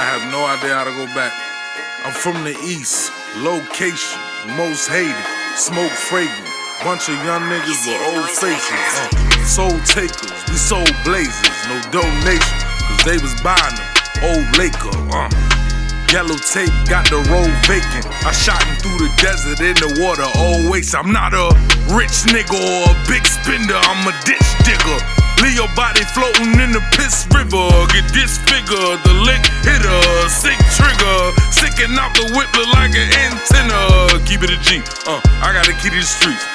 I have no idea how to go back. I'm from the east, location, most hated, smoke fragrant. Bunch of young niggas with old faces. Soul takers, we sold blazers, no donation, cause they was buying them. Old Laker, yellow tape, got the road vacant. I shot him through the desert in the water, always. I'm not a rich nigga or a big spender, I'm a ditch digger. Leave your body floating in the piss river. Get disfigured, the lick hit her, sick trigger. Sticking out the whip look like an antenna. Keep it a G, I got a key to the streets.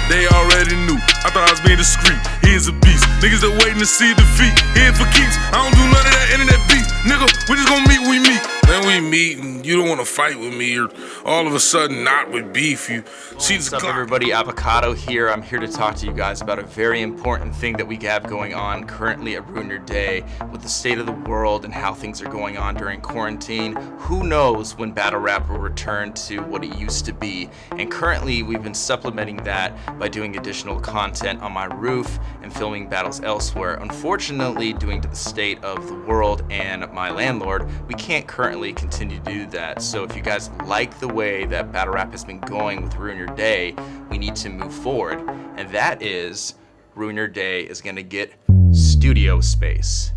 They already knew, I thought I was being discreet. He is a beast, niggas that waiting to see defeat. He in for keeps, I don't do none of that internet beef. Nigga, we just gonna meet when we meet. Then we meet and you don't wanna fight with me, or all of a sudden not with beef. You see the What's up, everybody? Avocado here. I'm here to talk to you guys about a very important thing that we have going on currently at Ruin Your Day with the state of the world and how things are going on during quarantine. Who knows when battle rap will return to what it used to be? And currently we've been supplementing that by doing additional content on my roof and filming battles elsewhere. Unfortunately, due to the state of the world and my landlord, we can't currently continue to do that. So if you guys like the way that battle rap has been going with Ruin Your Day, we need to move forward. And that is, Ruin Your Day is gonna get studio space.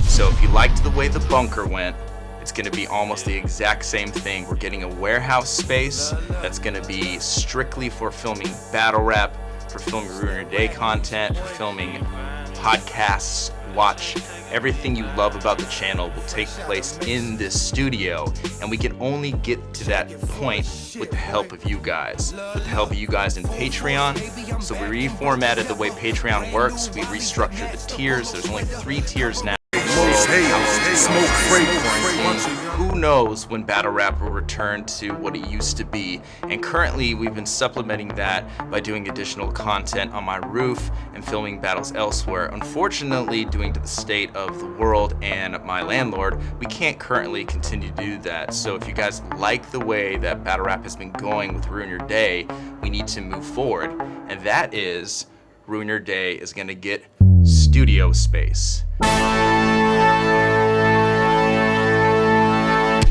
So if you liked the way the bunker went, it's gonna be almost the exact same thing. We're getting a warehouse space that's gonna be strictly for filming battle rap, for filming Ruin Your Day content, for filming podcasts. Watch, everything you love about the channel will take place in this studio, and we can only get to that point with the help of you guys. With the help of you guys in Patreon. So we reformatted the way Patreon works. We restructured the tiers. There's only 3 tiers now. smoke fragrant. Who knows when battle rap will return to what it used to be? And currently we've been supplementing that by doing additional content on my roof and filming battles elsewhere. Unfortunately, due to the state of the world and my landlord, we can't currently continue to do that. So if you guys like the way that battle rap has been going with Ruin Your Day, we need to move forward. And that is, Ruin Your Day is gonna get studio space.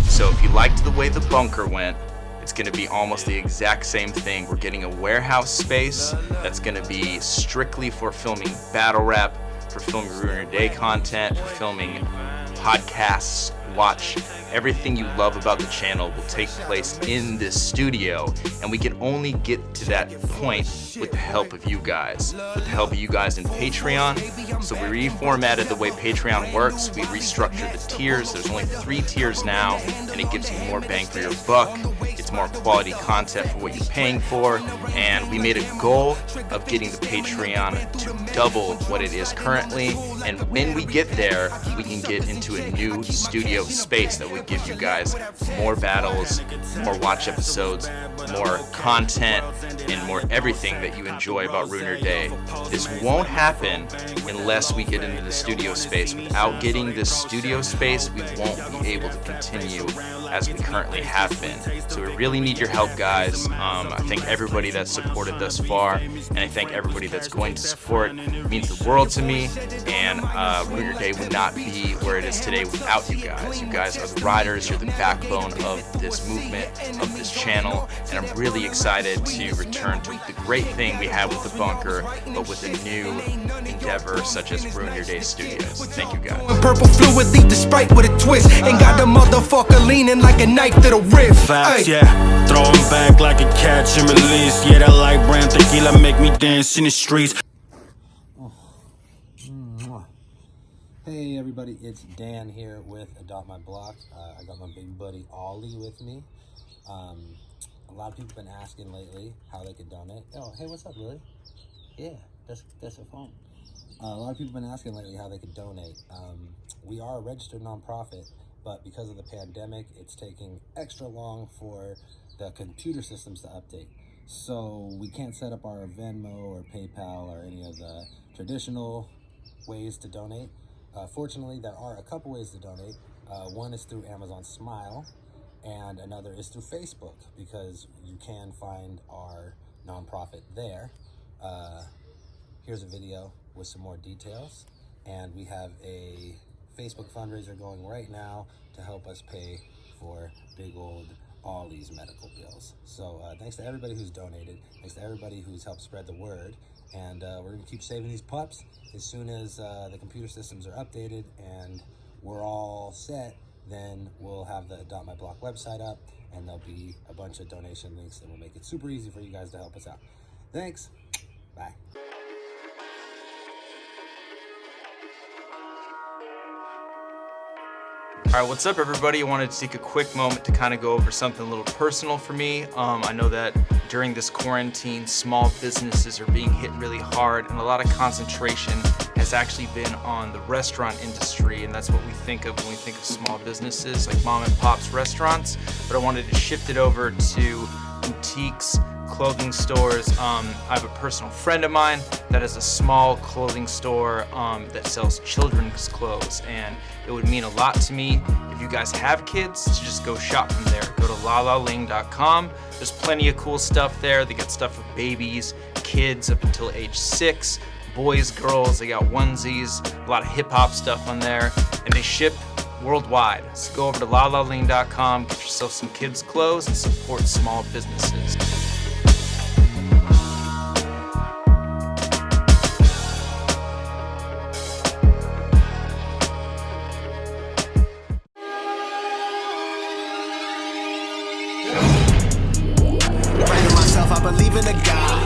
So if you liked the way the bunker went, it's gonna be almost the exact same thing. We're getting a warehouse space that's gonna be strictly for filming battle rap, for filming Ruin Your Day content, for filming podcasts. Watch, everything you love about the channel will take place in this studio, and we can only get to that point with the help of you guys. With the help of you guys in Patreon. So we reformatted the way Patreon works. We restructured the tiers. There's only 3 tiers now, and it gives you more bang for your buck. It's more quality content for what you're paying for, and we made a goal of getting the Patreon to double what it is currently. And when we get there, we can get into a new studio space that would give you guys more battles, more watch episodes, more content, and more everything that you enjoy about Ruin Your Day. This won't happen unless we get into the studio space. Without getting this studio space, we won't be able to continue as we currently have been. So we really need your help, guys. I thank everybody that's supported thus far, and I thank everybody that's going to support. It means the world to me, and Ruin Your Day would not be where it is today without you guys. You guys are the riders, you're the backbone of this movement, of this channel, and I'm really excited to return to the great thing we had with the bunker, but with a new endeavor such as Ruin Your Day Studios. Thank you, guys. Purple fluid, leave the Sprite with a twist, and got the motherfucker leaning like a knife to the wrist. Facts, yeah, throw 'em back like a catch and release. Yeah, that light brand tequila make me dance in the streets. Hey everybody, it's Dan here with Adopt My Block. I got my big buddy Ollie with me. A lot of people have been asking lately how they could donate. Oh, hey, what's up, Lily? Yeah, that's a phone. A lot of people have been asking lately how they could donate. We are a registered nonprofit, but because of the pandemic, it's taking extra long for the computer systems to update. So we can't set up our Venmo or PayPal or any of the traditional ways to donate. Fortunately, there are a couple ways to donate. One is through Amazon Smile, and another is through Facebook, because you can find our nonprofit there. Here's a video with some more details. and we have a Facebook fundraiser going right now to help us pay for big old Ollie's medical bills. So thanks to everybody who's donated, thanks to everybody who's helped spread the word, and we're gonna keep saving these pups. As soon as the computer systems are updated and we're all set, then we'll have the Adopt My Block website up, and there'll be a bunch of donation links that will make it super easy for you guys to help us out. Thanks, bye. All right, what's up everybody? I wanted to take a quick moment to kind of go over something a little personal for me. I know that during this quarantine, small businesses are being hit really hard, and a lot of concentration has actually been on the restaurant industry, and that's what we think of when we think of small businesses, like mom and pop's restaurants. But I wanted to shift it over to boutiques, clothing stores. I have a personal friend of mine that has a small clothing store that sells children's clothes, and it would mean a lot to me if you guys have kids to just go shop from there. Go to lalaling.com. There's plenty of cool stuff there. They got stuff for babies, kids up until age 6, boys, girls. They got onesies, a lot of hip hop stuff on there, and they ship worldwide. So go over to lalaling.com, get yourself some kids clothes, and support small businesses. I believe in a God.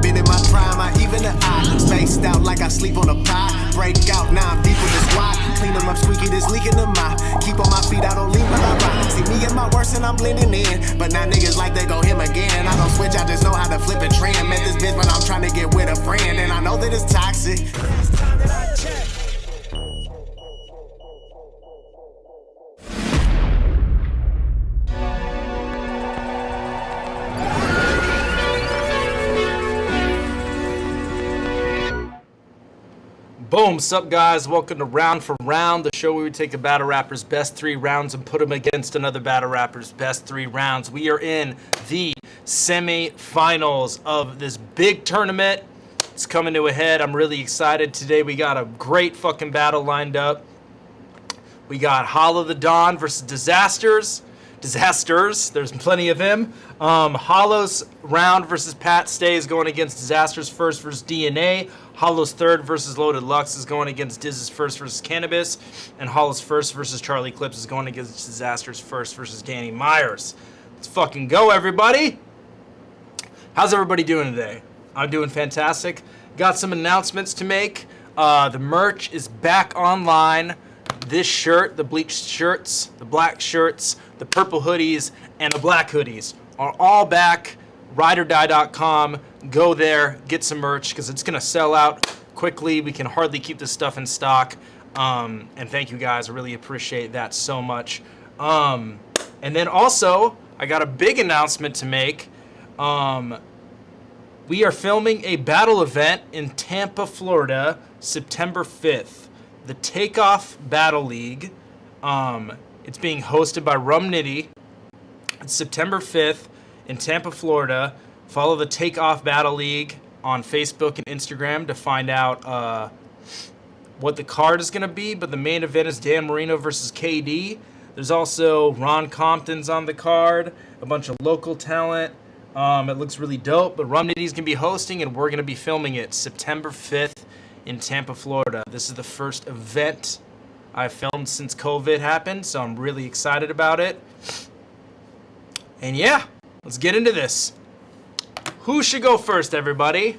Been in my prime, I even the eye. Spaced out like I sleep on a pie. Break out, now I'm deep in the squad. Clean them up, squeaky, this leaking the mop. Keep on my feet, I don't leave when I rock. See me at my worst and I'm blending in. But now niggas like they go him again. I don't switch, I just know how to flip a trend. Met this bitch, but I'm trying to get with a friend. And I know that it's toxic. It's time that I check. Boom, sup guys, welcome to Round for Round, the show where we take a battle rapper's best 3 rounds and put them against another battle rapper's best 3 rounds. We are in the semi-finals of this big tournament. It's coming to a head. I'm really excited. Today we got a great fucking battle lined up. We got Hollow the Dawn versus Disasters. There's plenty of them. Hollow's round versus Pat Stays going against Disasters first versus DNA. Hollow's third versus Loaded Lux is going against Diz's first versus Cannabis. And Hollow's first versus Charlie Clips is going against Disasters first versus Danny Myers. Let's fucking go, everybody. How's everybody doing today? I'm doing fantastic. Got some announcements to make. The merch is back online. This shirt, the bleached shirts, the black shirts, the purple hoodies, and the black hoodies are all back. RYDerdie.com. Go there, get some merch, because it's going to sell out quickly. We can hardly keep this stuff in stock. And thank you guys. I really appreciate that so much. And then also, I got a big announcement to make. We are filming a battle event in Tampa, Florida, September 5th. The Takeoff Battle League. It's being hosted by Rum Nitty. It's September 5th in Tampa, Florida. Follow the Takeoff Battle League on Facebook and Instagram to find out what the card is going to be. But the main event is Dan Marino versus KD. There's also Ron Compton's on the card, a bunch of local talent. It looks really dope. But Rum Nitty's going to be hosting, and we're going to be filming it September 5th in Tampa, Florida. This is the first event I've filmed since COVID happened, so I'm really excited about it. And yeah, let's get into this. Who should go first, everybody?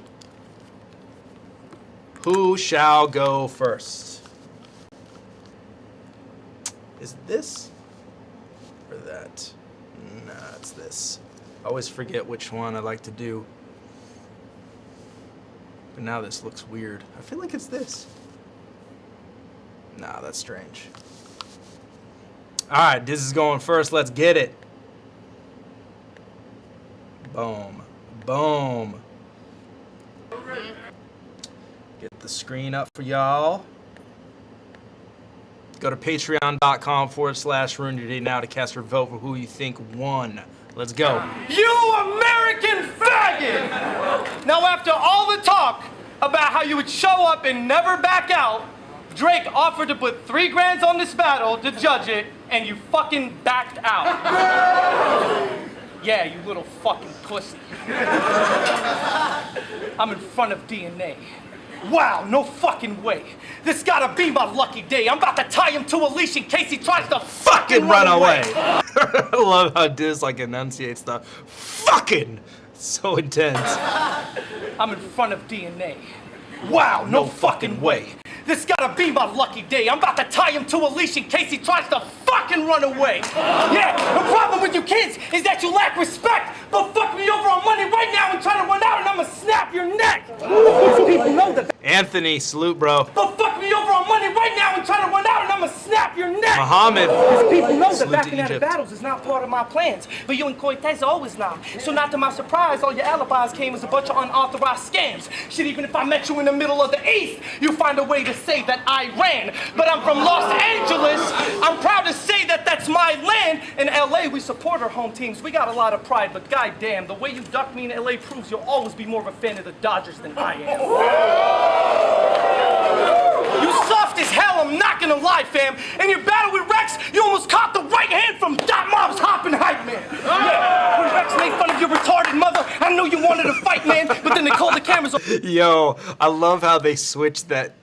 Who shall go first? Is it this or that? Nah, it's this. I always forget which one I like to do. But now this looks weird. I feel like it's this. Nah, that's strange. Alright, this is going first. Let's get it. Boom. Boom. Get the screen up for y'all. Go to patreon.com/RuinYourDay now to cast your vote for who you think won. Let's go. You American faggot! Now after all the talk about how you would show up and never back out. Drake offered to put 3 grand on this battle to judge it, and you fucking backed out. Yeah, you little fucking pussy. I'm in front of DNA. Wow, no fucking way. This gotta be my lucky day. I'm about to tie him to a leash in case he tries to fucking run away. I love how Diz like enunciates the fucking. So intense. I'm in front of DNA. Wow, no fucking way. This gotta be my lucky day. I'm about to tie him to a leash in case he tries to fucking run away. Yeah, the problem with you kids is that you lack respect. But fuck me over on money right now and try to run out and I'ma snap your neck. People know that. Anthony, salute, bro. But fuck me over on money right now and try to run out and I'ma snap your neck. Muhammad. People know that Salute backing to out of Egypt. battles is not part of my plans. But you and Cortez always not. So not to my surprise, all your alibis came as a bunch of unauthorized scams. Shit, even if I met you in the middle of the East, you find a way to say that I ran. But I'm from Los Angeles. I'm proud to say that that's my land. In LA, we support our home teams. We got a lot of pride, but goddamn, the way you duck me in LA proves you'll always be more of a fan of the Dodgers than I am. You soft as hell, I'm not gonna lie, fam. In your battle with Rex, you almost caught the right hand from Dot Mob's hopping hype man. Yeah, when Rex made fun of your retarded mother, I knew you wanted to fight, man, but then they called the cameras off. Yo, I love how they switched that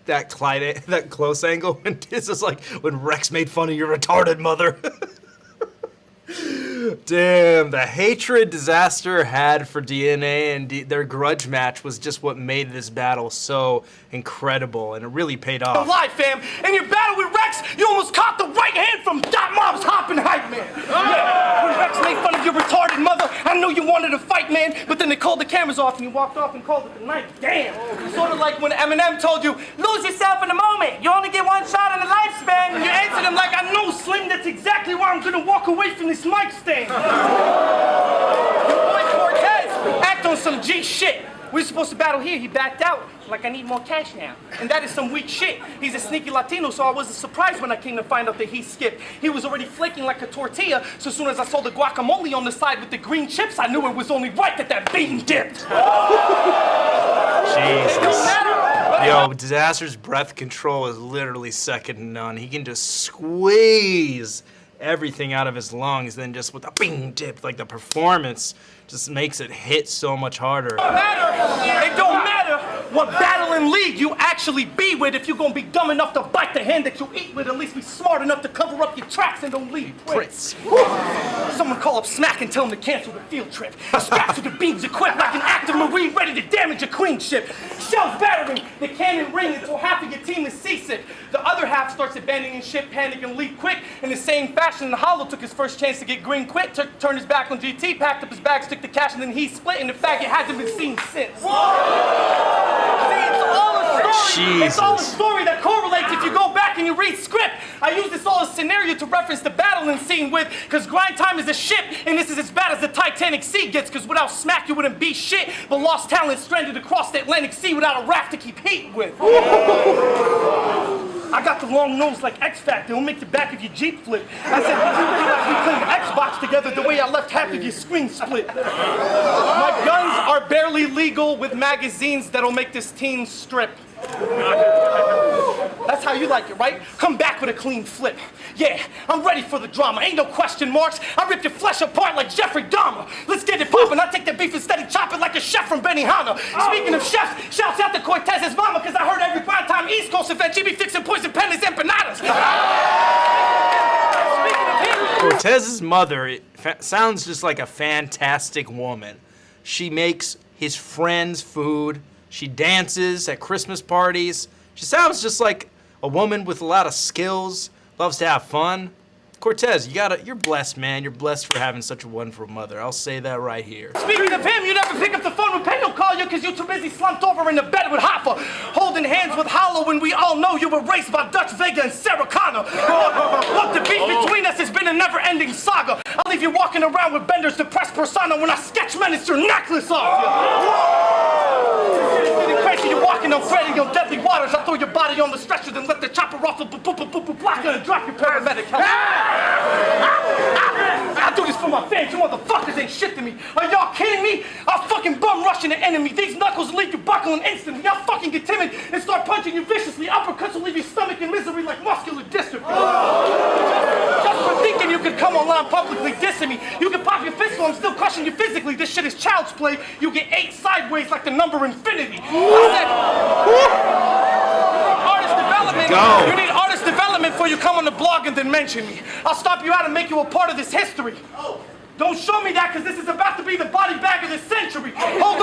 close angle when Diz is like, when Rex made fun of your retarded mother. Damn, the hatred Disaster had for DNA and their grudge match was just what made this battle so incredible, and it really paid off. Lie, fam. In your battle with Rex, you almost caught the right hand from Dot Mob's hopping hype man. Yeah, when Rex made fun of your retarded mother, I knew you wanted to fight, man, but then they called the cameras off and you walked off and called it the night. Damn. Sort of like when Eminem told you, lose yourself in the moment. You only get one shot in a lifespan, and you answered him like, I know, Slim, that's exactly why I'm gonna walk away from this mic stand. Your boy Cortez act on some G shit. We were supposed to battle here, he backed out. Like, I need more cash now. And that is some weak shit. He's a sneaky Latino, so I wasn't surprised when I came to find out that he skipped. He was already flaking like a tortilla, so as soon as I saw the guacamole on the side with the green chips, I knew it was only right that that bean dipped. Jesus. Yo, Disaster's breath control is literally second to none. He can just squeeze everything out of his lungs, then just with a bing dip, like the performance just makes it hit so much harder. It don't matter what battle and league you actually be with if you're gonna be dumb enough to bite the hand that you eat with. At least be smart enough to cover up your tracks and don't leave prints. Someone call up Smack and tell him to cancel the field trip. Straps with the beams equipped like an active marine ready to damage a queen ship. Shells battering, the cannon ring until half of your team is seasick. The other half starts abandoning ship, panic, and leave quick. In the same fashion, the Hollow took his first chance to get green quick, turned his back on GT, packed up his bags, took the cash, and then he split, and the fact it hasn't been seen since. See, it's all a story. It's all a story that correlates if you go back and you read script. I use this all as scenario to reference the battling scene with, because grind time is a ship, and this is as bad as the Titanic Sea gets, because without Smack you wouldn't be shit, but lost talent stranded across the Atlantic Sea without a raft to keep heat with. I got the long nose like X Factor, it'll make the back of your Jeep flip. I said, would you be like we playing Xbox together the way I left half of your screen split? My guns are barely legal with magazines that'll make this teen strip. That's how you like it, right? Come back with a clean flip. Yeah, I'm ready for the drama. Ain't no question marks. I rip your flesh apart like Jeffrey Dahmer. Let's get it poppin'. I take that beef and steady chop it like a chef from Benihana. Speaking of chefs, shouts out to Cortez's mama, cause I heard every prime time East Coast event she be fixing poison pennies empanadas. Speaking of him, Cortez's mother sounds just like a fantastic woman. She makes his friends food. She dances at Christmas parties. She sounds just like a woman with a lot of skills, loves to have fun. Cortez, you're blessed, man. You're blessed for having such a wonderful mother. I'll say that right here. Speaking of him, you never pick up the phone when Payne will call you because you're too busy slumped over in the bed with Hoffa, holding hands with Hollow when we all know you were raised by Dutch Vega and Sarah Connor. Look, the beef between us has been a never-ending saga. I'll leave you walking around with Bender's depressed persona when I sketch menace your necklace off you. It's getting crazy, you're walking on threading your deadly waters. I'll throw your body on the stretcher, then let the chopper off a block and drop your paramedic. I I do this for my fans. You motherfuckers ain't shit to me. Are y'all kidding me? I'll fucking bum rush an enemy. These knuckles will leave you buckling instantly. I'll fucking get timid and start punching you viciously. Uppercuts will leave your stomach in misery like muscular dystrophy. Just for thinking you could come online publicly dissing me. You can pop your fist while I'm still crushing you physically. This shit is child's play. You get 8 sideways like the number infinity. Artist development. You need artist development before you come on the blog and then mention me. I'll stop you out and make you a part of this history. Don't show me that, because this is about to be the body bag of the century. Hold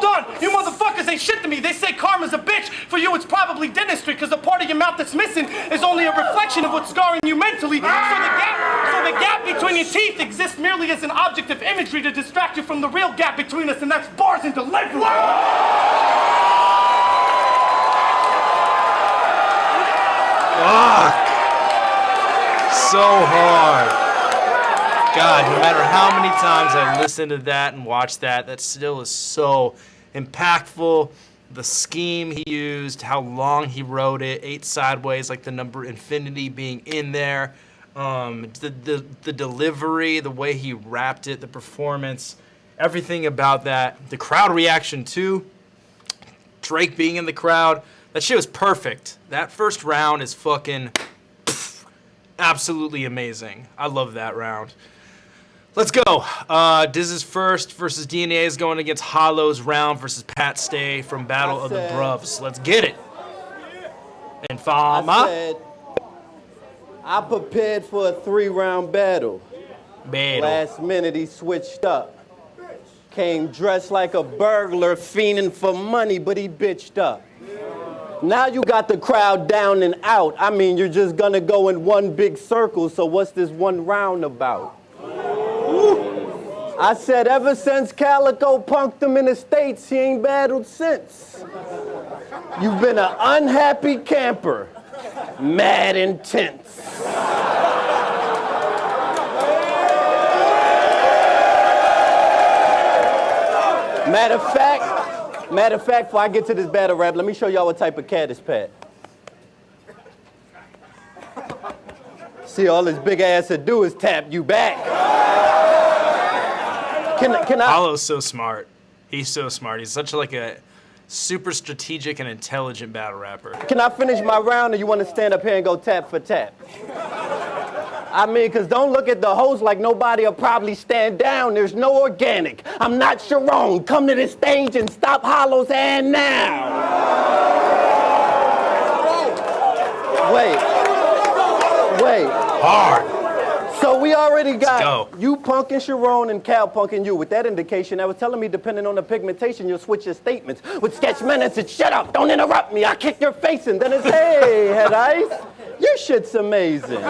on. You motherfuckers ain't shit to me. They say karma's a bitch. For you, it's probably dentistry, because the part of your mouth that's missing is only a reflection of what's scarring you mentally. So the gap between your teeth exists merely as an object of imagery to distract you from the real gap between us, and that's bars and delivery. Fuck. So hard. God, no matter how many times I listen to that and watch that, that still is so impactful. The scheme he used, how long he wrote it, 8 sideways, like the number infinity being in there. The delivery, the way he rapped it, the performance, everything about that. The crowd reaction too. Drake being in the crowd. That shit was perfect. That first round is fucking absolutely amazing. I love that round. Let's go. Diz's first versus DNA is going against Hollow's round versus Pat Stay from Battle of the Bruvs. Let's get it. And Fama. I prepared for a 3-round battle. Last minute he switched up. Came dressed like a burglar, fiending for money, but he bitched up. Now you got the crowd down and out. I mean, you're just gonna go in one big circle, so what's this one round about? I said ever since Calico punked him in the States, he ain't battled since. You've been an unhappy camper, mad intense. Matter of fact, before I get to this battle rap, let me show y'all what type of cat is Pat. See, all this big ass to do is tap you back. Can I? Hollow's so smart. He's so smart. He's such like a super strategic and intelligent battle rapper. Can I finish my round, or you want to stand up here and go tap for tap? I mean, because don't look at the host like nobody will probably stand down. There's no organic. I'm not Sharon. Come to the stage and stop Hollow's hand now. Wait. Hard. So we already got you punking Sharon and Cal punking you. With that indication, I was telling me, depending on the pigmentation, you'll switch your statements. With sketch minutes, it's shut up, don't interrupt me, I kick your face, and then it's, hey, head ice, your shit's amazing.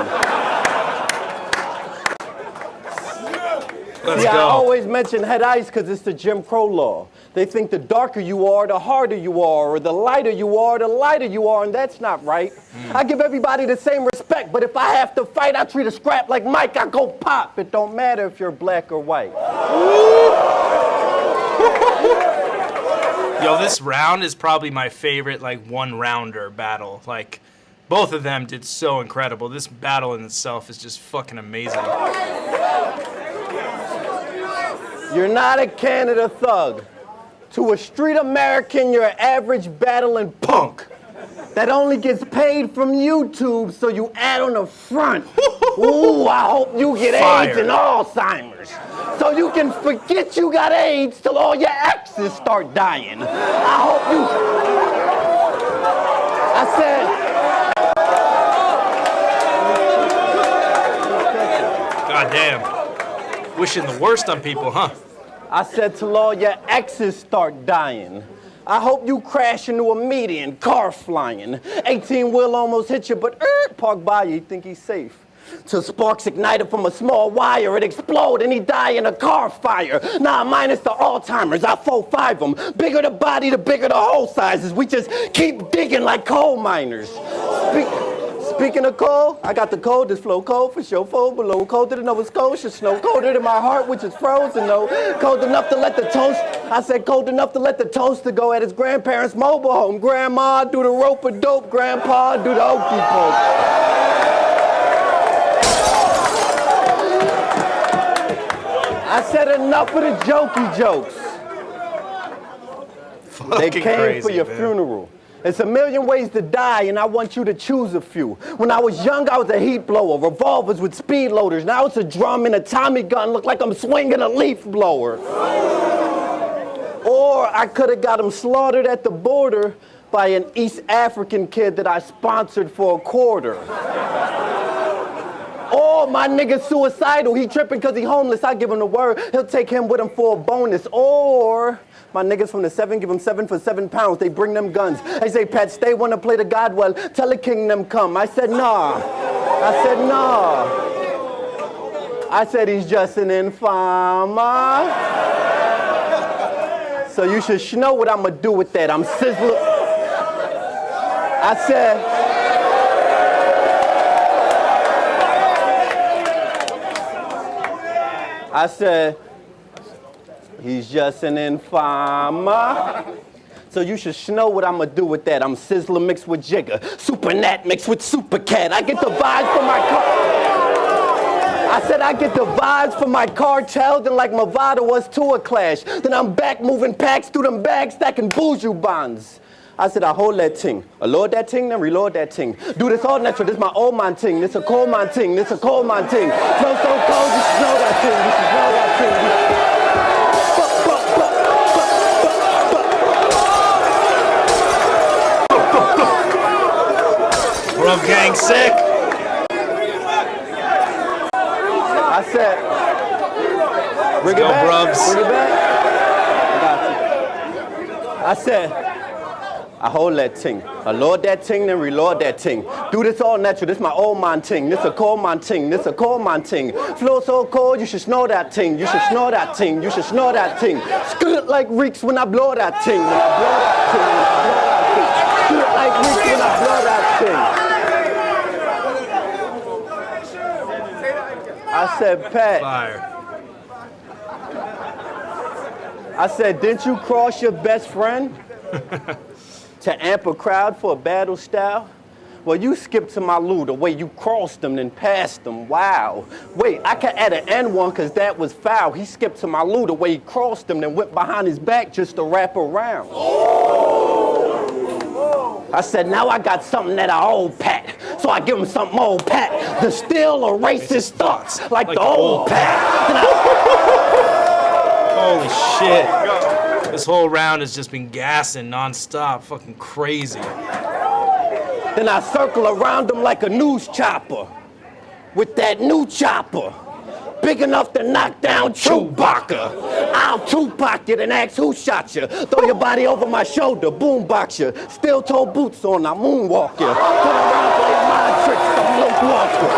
Let's go. I go. always mention head ice because it's the Jim Crow law. They think the darker you are, the harder you are, or the lighter you are, the lighter you are, and that's not right. I give everybody the same respect, but if I have to fight, I treat a scrap like Mike, I go pop. It don't matter if you're black or white. Yo, this round is probably my favorite, like, one-rounder battle. Like, both of them did so incredible. This battle in itself is just fucking amazing. You're not a Canada thug. To a street American, you're an average battling punk that only gets paid from YouTube, so you add on the front. Ooh, I hope you get AIDS and Alzheimer's, so you can forget you got AIDS till all your exes start dying. I hope you... I said... Goddamn. Wishing the worst on people, huh? I said till all your exes start dying. I hope you crash into a median, car flying. 18-wheel almost hit you, but park by you think he's safe. Till sparks ignited from a small wire, it explode and he die in a car fire. Nah, minus the Alzheimer's, I 4-5 them. Bigger the body, the bigger the hole sizes. We just keep digging like coal miners. Speaking of cold, I got the coldest flow, cold for sure, fold below, colder than Nova Scotia snow, colder than my heart, which is frozen, no, cold enough to let the toast, I said cold enough to let the toaster go at his grandparents' mobile home. Grandma do the rope of dope, grandpa do the okey poke. I said enough of the jokey jokes. They came crazy, for your man. funeral. It's a million ways to die, and I want you to choose a few. When I was young, I was a heat blower, revolvers with speed loaders. Now it's a drum and a Tommy gun, look like I'm swinging a leaf blower. Or I could have got him slaughtered at the border by an East African kid that I sponsored for a quarter. Or my nigga's suicidal, he tripping because he homeless, I give him the word, he'll take him with him for a bonus. Or my niggas from the 7 give him 7 for 7 pounds, they bring them guns. They say, Pat, stay, wanna play the God well, tell the king them come. I said, nah. I said, nah. I said, he's just an informer. So you should know what I'ma do with that. I'm sizzling. I said, he's just an informer. So you should know what I'ma do with that. I'm Sizzler mixed with Jigger, Super Nat mixed with Super Cat. I get the vibes from my car. I said I get the vibes from my cartel, then like Movado was to a clash. Then I'm back moving packs through them bags, stacking boujou bonds. I said I hold that ting, I load that ting, then reload that ting. Do this all natural, this my old man ting, this a cold man ting, this a cold man ting. Flow so cold, you should know that ting, you should know that ting. Bruv gang sick. I said, bring Let's it go, back, bruvs. bring it back. I got you. I said, I hold that ting. I load that ting, then reload that ting. Do this all natural, this my old man ting. This a cold man ting, this a cold man ting. Flow so cold, you should know that ting. You should know that ting, you should know that ting. Scoot like reeks when I blow that ting. When I blow that ting, when I blow that ting. Scoot like reeks when I blow that ting. I said, Pat. Fire. I said, didn't you cross your best friend to amp a crowd for a battle style? Well, you skipped to my loo the way you crossed them then passed them. Wow. Wait, I can add an N1 because that was foul. He skipped to my loo the way he crossed them then went behind his back just to wrap around. I said, now I got something that I owe Pat. So I give him something old Pat to still a racist thoughts like the old Pat. Holy shit. This whole round has just been gassing nonstop. Fucking crazy. Then I circle around him like a news chopper with that new chopper. Big enough to knock down Chewbacca. I'll Tupac you and ask who shot you. Throw your body over my shoulder, boombox you. Steel toe boots on, I moonwalk you. Turn around, play mind tricks, I'm Luke Walker.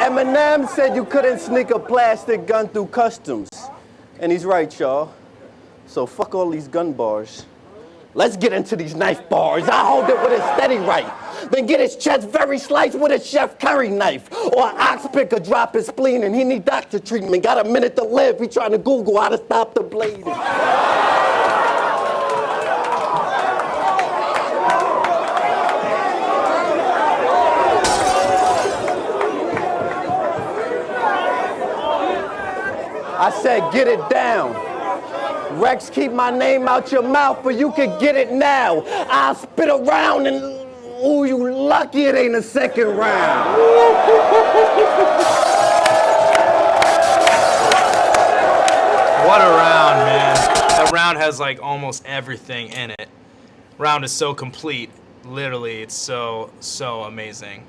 Eminem said you couldn't sneak a plastic gun through customs. And he's right, y'all. So fuck all these gun bars. Let's get into these knife bars. I hold it with a steady right. Then get his chest very sliced with a Chef Curry knife. Or an ox picker drop his spleen and he need doctor treatment. Got a minute to live, he trying to Google how to stop the bleeding. I said, get it down. Rex, keep my name out your mouth, but you can get it now. I'll spit around and, ooh, you lucky it ain't a second round. What a round, man. That round has like almost everything in it. Round is so complete. Literally, it's so amazing.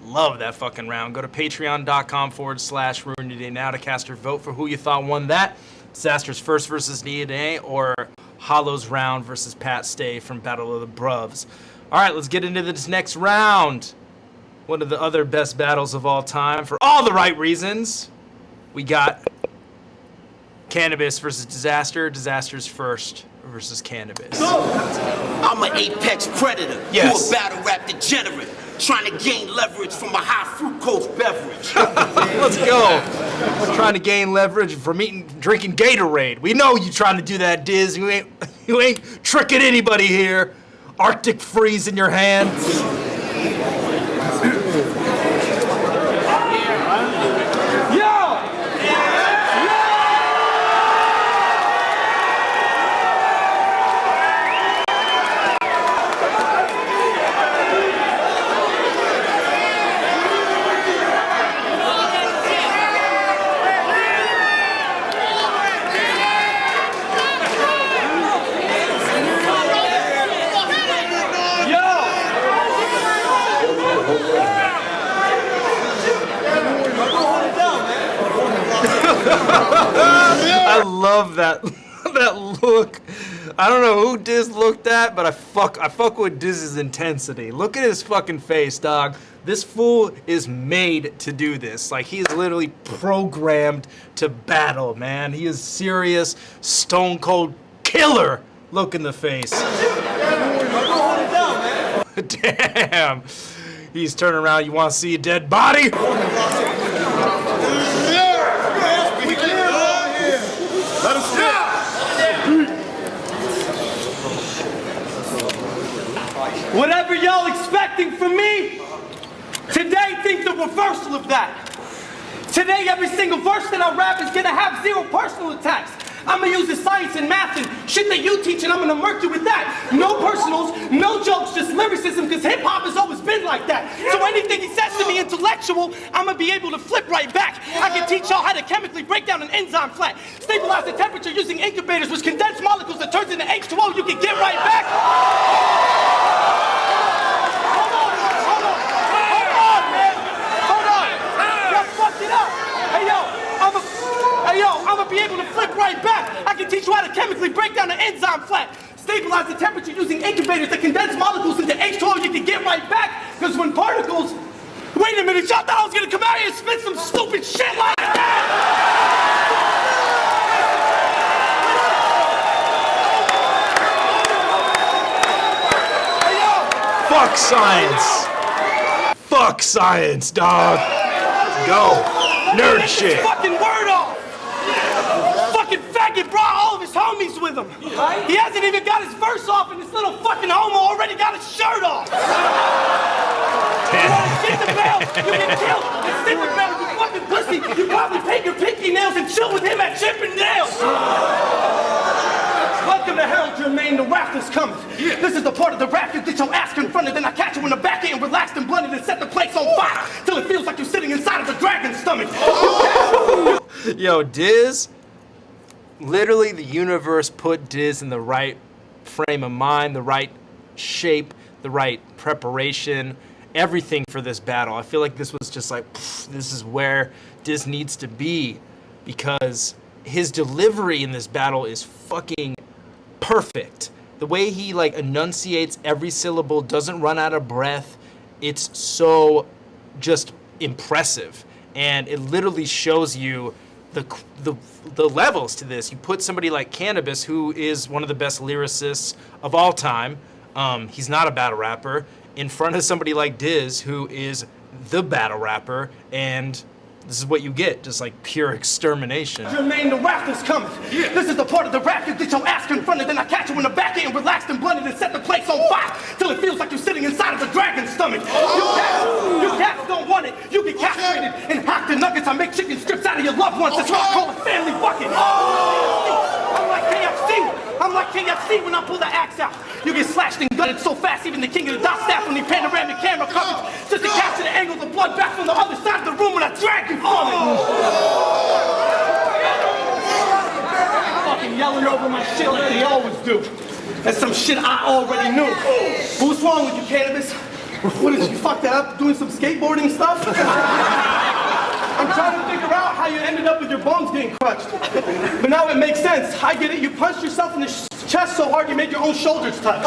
Love that fucking round. Go to patreon.com/Ruin Your Day now to cast your vote for who you thought won that. Disaster's first versus DNA or Hollow's round versus Pat Stay from Battle of the Bruvs. All right, let's get into this next round. One of the other best battles of all time for all the right reasons. We got Cannabis versus Disaster. Disaster's first versus Cannabis. I'm an apex predator. Yes. You a battle rap degenerate. Trying to gain leverage from a high fructose beverage. Let's go. Trying to gain leverage from drinking Gatorade. We know you trying to do that, Diz. You ain't tricking anybody here. Arctic freeze in your hand. I love that look. I don't know who Diz looked at, but I fuck with Diz's intensity. Look at his fucking face, dog. This fool is made to do this. Like, he is literally programmed to battle, man. He is serious, stone cold killer look in the face. Damn. He's turning around. You want to see a dead body? Whatever y'all expecting from me, today think the reversal of that. Today every single verse that I rap is gonna have 0 personal attacks. I'm gonna use the science and math and shit that you teach, and I'm gonna murk you with that. No personals, no jokes, just lyricism, because hip-hop has always been like that. So anything he says to me intellectual, I'm gonna be able to flip right back. I can teach y'all how to chemically break down an enzyme flat, stabilize the temperature using incubators, which condense molecules that turns into H2O, you can get right back. Hold on, man. Hold on. Y'all fucked it up. Hey, yo, I'ma be able to flip right back. I can teach you how to chemically break down an enzyme flat, stabilize the temperature using incubators that condense molecules into H2O, you can get right back. Because when particles... Wait a minute, y'all thought I was gonna come out here and spit some stupid shit like that? Fuck science. Fuck science, dog. Go. Nerd shit. Fucking word off. Fucking faggot brought all of his homies with him. He hasn't even got his verse off, and this little fucking homo already got his shirt off. You wanna shit the bell, you get killed. And sit the bell, you fucking pussy. You probably paint your pinky nails and chill with him at Chippendales. Welcome to hell, Jermaine, the wrath is coming. This is the part of the rap you get your ass confronted, then I catch you in the back end, relaxed and blunted, and set the place on fire till it feels like you're sitting inside of the dragon's stomach. Yo, Diz, literally the universe put Diz in the right frame of mind, the right shape, the right preparation, everything for this battle. I feel like this was just like, this is where Diz needs to be, because his delivery in this battle is fucking perfect. The way he like enunciates every syllable, doesn't run out of breath. It's so just impressive, and it literally shows you the levels to this. You put somebody like Cannabis, who is one of the best lyricists of all time. He's not a battle rapper, in front of somebody like Diz, who is the battle rapper, and this is what you get, just like pure extermination. Jermaine, the wrath is coming. This is the part of the rap you get your ass confronted, then I catch you in the back end, relaxed and blunted, and set the place on fire till it feels like you're sitting inside of the dragon's stomach. You cats don't want it. You get castrated and hack the nuggets. I make chicken strips out of your loved ones. That's why I call it family bucket. I'm like KFC when I pull the axe out. You get slashed and gutted so fast, even the king of the dot staff when he panoramic camera coverage, just to capture the angle of the blood back from the other side of the room when I drag you from it. Fucking yelling over my shit like they always do. That's some shit I already knew. What's wrong with you, Cannabis? What is you fucked that up doing some skateboarding stuff? I'm trying to figure out how you ended up with your bones getting crushed. But now it makes sense. I get it. You punched yourself in the chest so hard you made your own shoulders touch.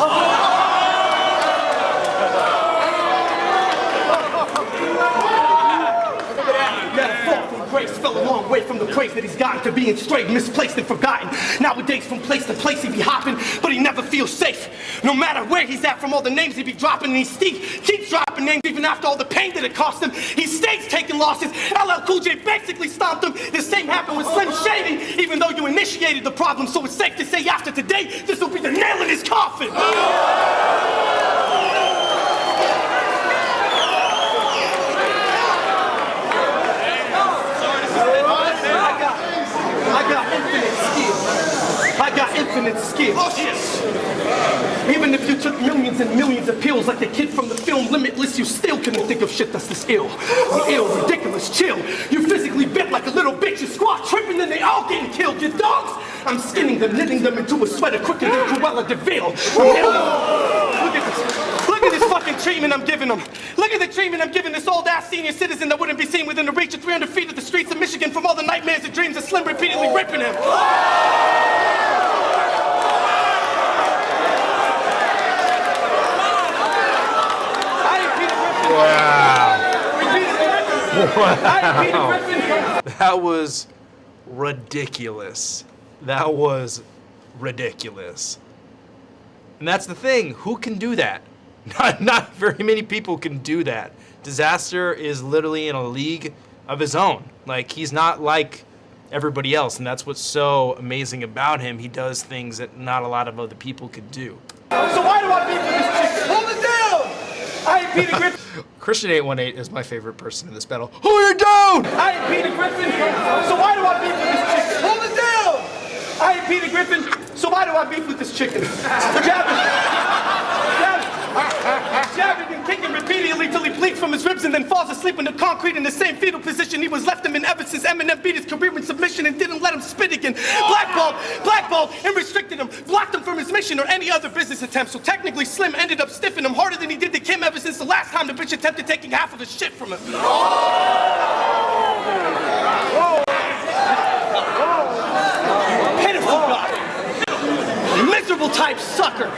Yeah, the fall from grace fell a long way from the praise ways that he's gotten to being strayed, misplaced, and forgotten. Nowadays, from place to place he be hopping, but he never feels safe. No matter where he's at, from all the names he be dropping, and he keeps dropping names even after all the pain that it cost him. He stays taking losses. LL Cool J basically stomped him. The same happened with Slim Shady, even though you initiated the problem. So it's safe to say after today, this will be the nail in his coffin. I got infinite skill. Even if you took millions and millions of pills like the kid from the film Limitless, you still couldn't think of shit that's this ill. The ill, ridiculous, chill. You physically bit like a little bitch. You squat tripping and they all getting killed. Your dogs, I'm skinning them, knitting them into a sweater quicker than Cruella de Vil. Look at this. Look at this fucking treatment I'm giving them. Look at the treatment I'm giving this old-ass senior citizen that wouldn't be seen within the reach of 300 feet of the streets of Michigan from all the nightmares and dreams of Slim repeatedly ripping him. That was ridiculous. That was ridiculous. And that's the thing. Who can do that? Not very many people can do that. Disaster is literally in a league of his own. Like, he's not like everybody else, and that's what's so amazing about him. He does things that not a lot of other people could do. So why do I beat for this chick? Hold it down! I ain't Peter Griffin. Christian 818 is my favorite person in this battle. Hold it down! I ain't Peter Griffin. So why do I beef with this chicken? Hold it down! I ain't Peter Griffin. So why do I beef with this chicken? Jabbing and kicking repeatedly till he bleeds from his ribs and then falls asleep in the concrete in the same fetal position he was left him in ever since Eminem beat his career in submission and didn't let him spit again. Blackballed and restricted him, blocked him from his mission or any other business attempt. So technically Slim ended up stiffing him harder than he did to Kim ever since the last time the bitch attempted taking half of his shit from him. Pitiful guy. Miserable type sucker.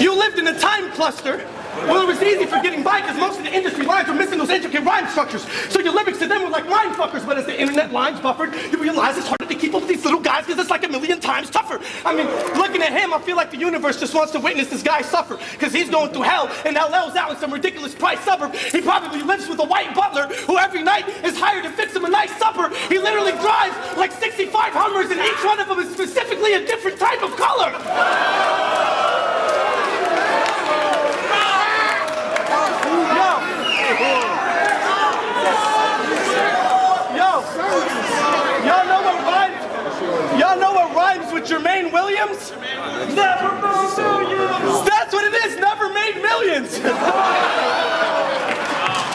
You lived in a time cluster. Well, it was easy for getting by because most of the industry lines were missing those intricate rhyme structures. So your lyrics to them were like mind fuckers, but as the internet lines buffered, you realize it's harder to keep up with these little guys because it's like a million times tougher. I mean, looking at him, I feel like the universe just wants to witness this guy suffer because he's going through hell and LL's out in some ridiculous price suburb. He probably lives with a white butler who every night is hired to fix him a nice supper. He literally drives like 65 Hummers and each one of them is specifically a different type of color. Y'all know what rhymes with Jermaine Williams? Never made millions. That's what it is, never made millions.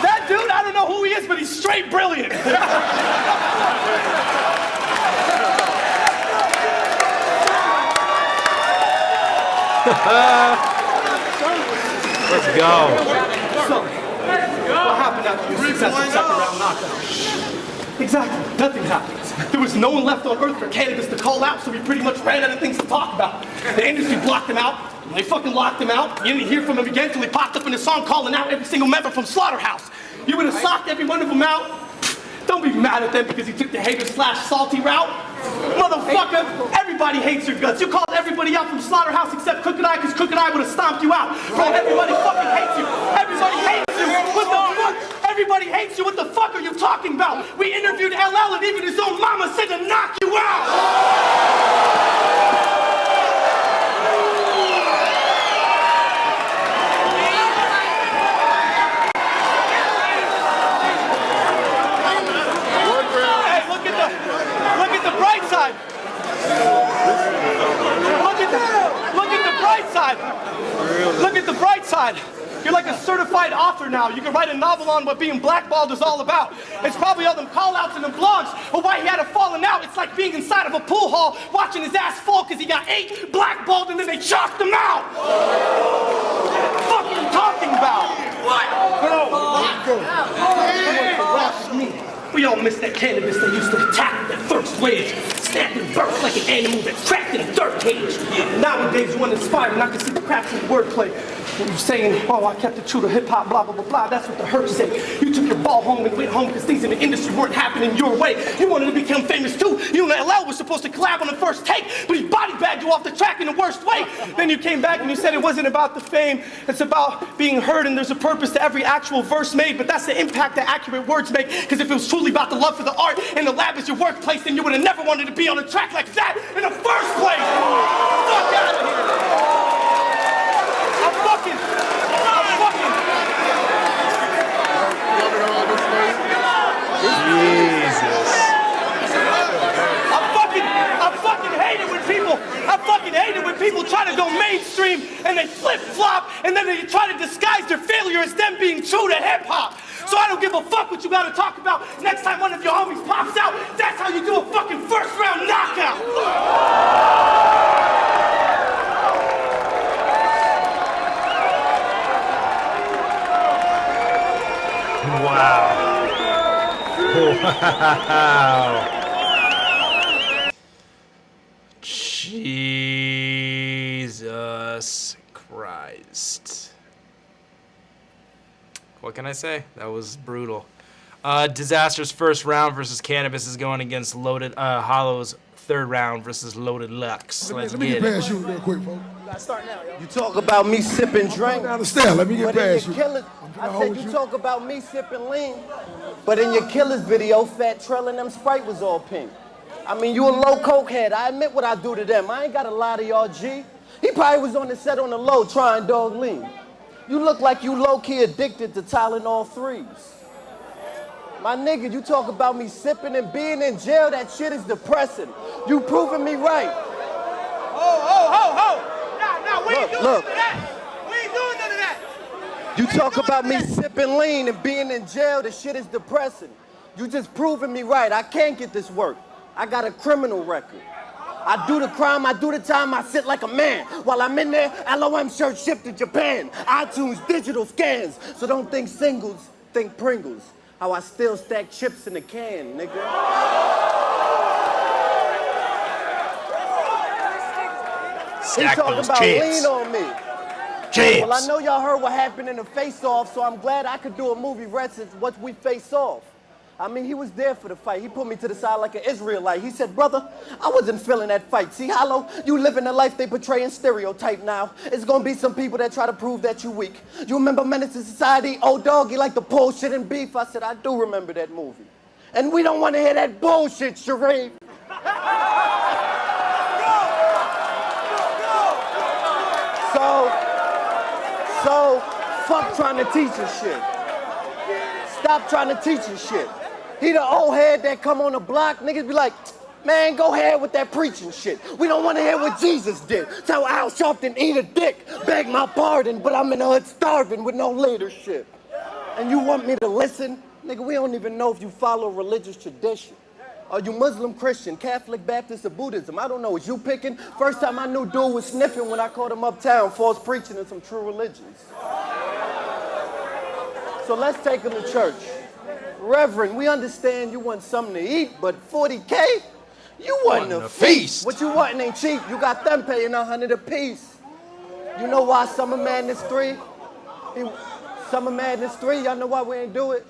That dude, I don't know who he is, but he's straight brilliant. Let's go. So, what happened after your successful second-round knockout? Exactly, nothing happened. There was no one left on earth for cannabis to call out, so we pretty much ran out of things to talk about. The industry blocked him out. They fucking locked him out. You didn't hear from him again until he popped up in a song calling out every single member from Slaughterhouse. You would have socked every one of them out. Don't be mad at them because he took the hater/salty route. Motherfucker, everybody hates your guts. You called everybody out from Slaughterhouse except Crooked Eye because Crooked Eye would have stomped you out. Bro, everybody fucking hates you. Everybody hates you. What the fuck? Everybody hates you. What the fuck are you talking about? We interviewed LL and even his own mama said to knock you out. Look at the bright side. Look at the bright side. Look at the bright side. You're like a certified author now. You can write a novel on what being blackballed is all about. It's probably all them call-outs and them blogs or why he had a falling out. It's like being inside of a pool hall watching his ass fall because he got 8 blackballed and then they chalked him out. What the fuck are you talking about? What? We all miss that cannabis that used to attack that first wave, snapping burst like an animal that's trapped in a dirt cage. Nowadays, one inspired, and I can see the cracks in the wordplay. And you're saying, oh, I kept it true to hip hop, blah, blah, blah, blah. That's what the hurt said. You took your ball home and went home because things in the industry weren't happening your way. You wanted to become famous too. You and LL were supposed to collab on the first take, but he body bagged you off the track in the worst way. Then you came back and you said it wasn't about the fame. It's about being heard, and there's a purpose to every actual verse made, but that's the impact that accurate words make. Because if it was truly about the love for the art and the lab is your workplace, then you would have never wanted to be on a track like that in the first place. Fuck out of here. I fucking hate it when people try to go mainstream and they flip-flop and then they try to disguise their failure as them being true to hip-hop. So I don't give a fuck what you gotta talk about. Next time one of your homies pops out, that's how you do a fucking first-round knockout. Wow. Wow. Jesus Christ. What can I say? That was brutal. Disaster's first round versus Cannabis is going against Loaded Hollow's third round versus Loaded Lux. Let's let me get past you real quick, folks. You talk about me sipping drink. I understand. Let me get past you. I said you talk about me sipping lean, but in your Killers video, Fat Trell and them Sprite was all pink. I mean, you a low coke head. I admit what I do to them. I ain't got a lie to y'all, G. He probably was on the set on the low trying dog lean. You look like you low-key addicted to Tylenol 3s. My nigga, you talk about me sipping and being in jail, that shit is depressing. You proving me right. Nah, we ain't doing none of that. We ain't doing none of that. You talk about me sipping lean and being in jail, the shit is depressing. You just proving me right. I can't get this work. I got a criminal record. I do the crime, I do the time, I sit like a man. While I'm in there, LOM shirt shipped to Japan. iTunes digital scans. So don't think singles, think Pringles. How I still stack chips in the can, nigga. He talking about lean on me. Chips. Well, I know y'all heard what happened in the face-off, so I'm glad I could do a movie reference what we face off. I mean, he was there for the fight. He put me to the side like an Israelite. He said, brother, I wasn't feeling that fight. See, Hollow, you living the life they portray in stereotype now. It's gonna be some people that try to prove that you weak. You remember Menace to Society? Oh, dog, you like to pull shit and beef. I said, I do remember that movie. And we don't want to hear that bullshit, Sharif. So, fuck trying to teach us shit. Stop trying to teach us shit. He the old head that come on the block, niggas be like, man, go ahead with that preaching shit. We don't want to hear what Jesus did. Tell Al Sharpton eat a dick, beg my pardon, but I'm in the hood starving with no leadership. And you want me to listen? Nigga, we don't even know if you follow religious tradition. Are you Muslim, Christian, Catholic, Baptist, or Buddhism? I don't know. Is you picking? First time I knew dude was sniffing when I caught him uptown, false preaching in some true religions. So let's take him to church. Reverend, we understand you want something to eat, but 40K? You want a feast. What you wanting ain't cheap. You got them paying $100 a piece. You know why Summer Madness 3? Summer Madness 3, y'all know why we ain't do it?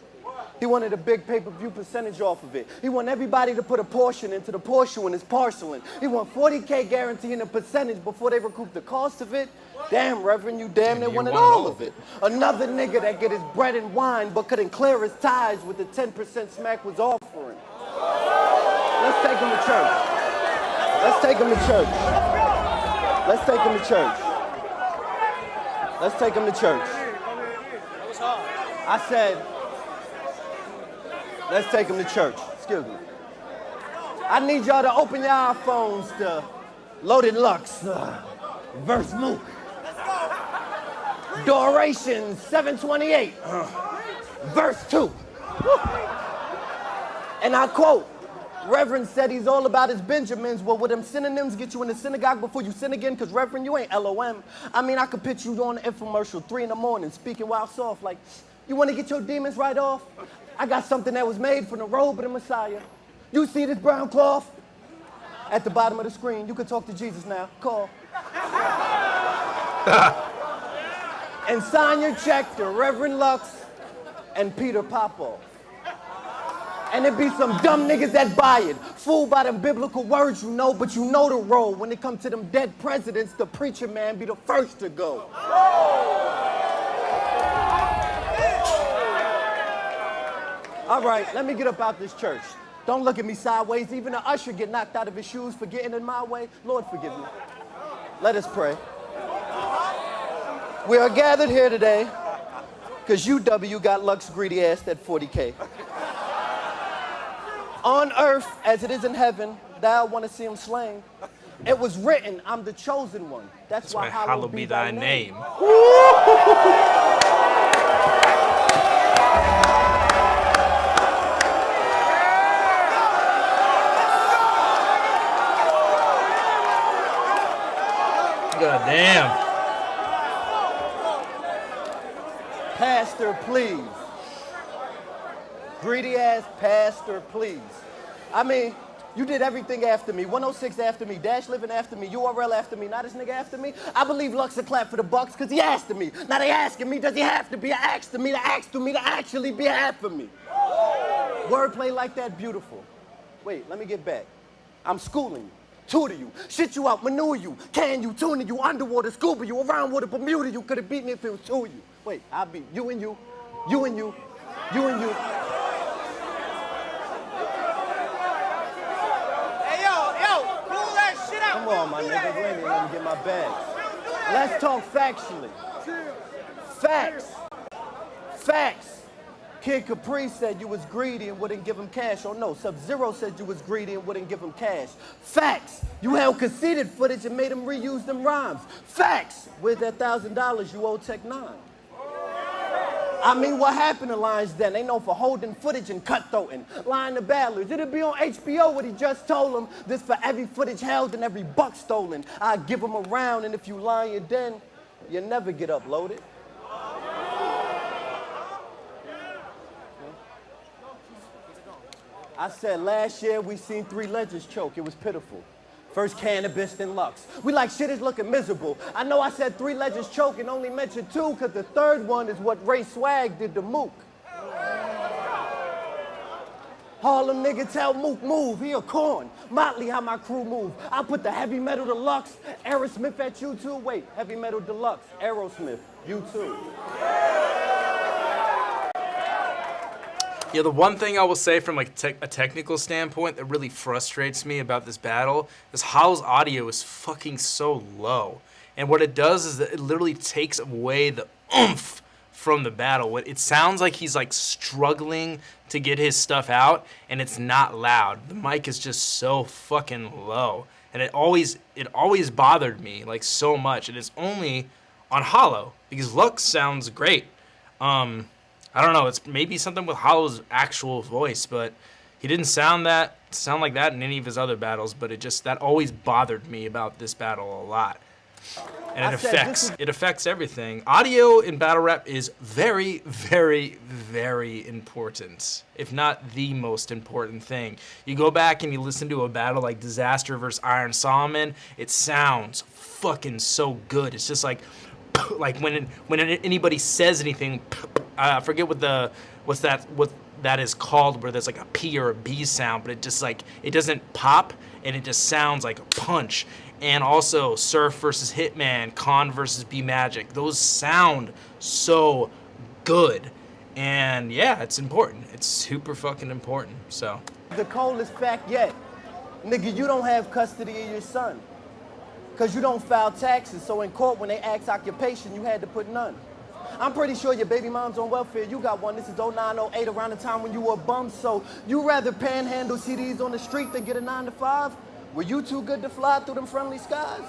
He wanted a big pay-per-view percentage off of it. He want everybody to put a portion into the portion when it's parceling. He want 40K guaranteeing a percentage before they recoup the cost of it. Damn, Reverend, you damn near wanted all of it. Another nigga that get his bread and wine but couldn't clear his ties with the 10% Smack was offering. Let's take him to church. Let's take him to church. Let's take him to church. Let's take him to church. I said, let's take him to church. Excuse me. I need y'all to open your iPhones to Loaded Lux, verse Mook. Duration 728, verse 2. And I quote, Reverend said he's all about his Benjamins. Well, would them synonyms get you in the synagogue before you sin again? Because, Reverend, you ain't LOM. I mean, I could picture you on the infomercial 3 in the morning speaking wild soft like, you want to get your demons right off? I got something that was made from the robe of the Messiah. You see this brown cloth? At the bottom of the screen. You can talk to Jesus now. Call. And sign your check to Reverend Lux and Peter Popoff. And it be some dumb niggas that buy it. Fooled by them biblical words you know, but you know the role. When it comes to them dead presidents, the preacher man be the first to go. All right, let me get up out this church. Don't look at me sideways. Even the usher get knocked out of his shoes for getting in my way. Lord, forgive me. Let us pray. We are gathered here today because UW got Lux greedy ass that 40K. On earth as it is in heaven, thou want to see him slain. It was written, I'm the chosen one. That's why hallowed be thy name. God damn. Pastor, please. Greedy ass pastor, please. I mean, you did everything after me. 106 after me, Dash Living after me, URL after me, now this nigga after me. I believe Lux will clap for the Bucks because he asked me. Now they asking me, does he have to be? I asked me to actually be half of me. Wordplay like that, beautiful. Wait, let me get back. I'm schooling you. Tutor you, shit you out, manure you, can you, tuna you, underwater, scuba you, around water, Bermuda you, could have beat me if it was to you. Wait, I'll beat you and you, you and you, you and you. Hey, yo, pull that shit out. Come on, my nigga, you ain't even let me get my bags. Let's talk factually. Facts. Facts. Kid Capri said you was greedy and wouldn't give him cash. Oh no, Sub-Zero said you was greedy and wouldn't give him cash. Facts. You held conceited footage and made him reuse them rhymes. Facts. Where's that $1,000 you owe Tech 9? I mean, what happened to Lines then? They known for holding footage and cutthroating. Lying to battlers. It'll be on HBO what he just told them. This for every footage held and every buck stolen. I give him a round, and if you lying then, you never get uploaded. I said last year we seen 3 legends choke. It was pitiful. First Cannabis, then Lux. We like shit is looking miserable. I know I said 3 legends choke and only mentioned 2 because the third one is what Ray Swag did to Mook. Harlem nigga tell Mook move, he a corn. Motley how my crew move. I put the heavy metal deluxe, Aerosmith at you too. Wait, heavy metal deluxe, Aerosmith, you too. Yeah, the one thing I will say from like a technical standpoint that really frustrates me about this battle is Hollow's audio is fucking so low. And what it does is that it literally takes away the oomph from the battle. It sounds like he's like struggling to get his stuff out, and it's not loud. The mic is just so fucking low. And it always bothered me like so much. And it's only on Hollow because Lux sounds great. I don't know, it's maybe something with Hollow's actual voice, but he didn't sound like that in any of his other battles, but that always bothered me about this battle a lot. And it affects everything. Audio in battle rap is very, very, very important, if not the most important thing. You go back and you listen to a battle like Disaster versus Iron Solomon, it sounds fucking so good. It's just like when anybody says anything, I forget what that is called, where there's like a P or a B sound, but it doesn't pop, and it just sounds like a punch. And also Surf versus Hitman, Con versus B Magic, those sound so good. And yeah, it's important. It's super fucking important. So the coldest fact yet, nigga, you don't have custody of your son. Cause you don't file taxes, so in court when they ask occupation, you had to put none. I'm pretty sure your baby mom's on welfare, you got one. This is 0908, around the time when you were a bum, so you rather panhandle CDs on the street than get a 9 to 5? Were you too good to fly through them friendly skies?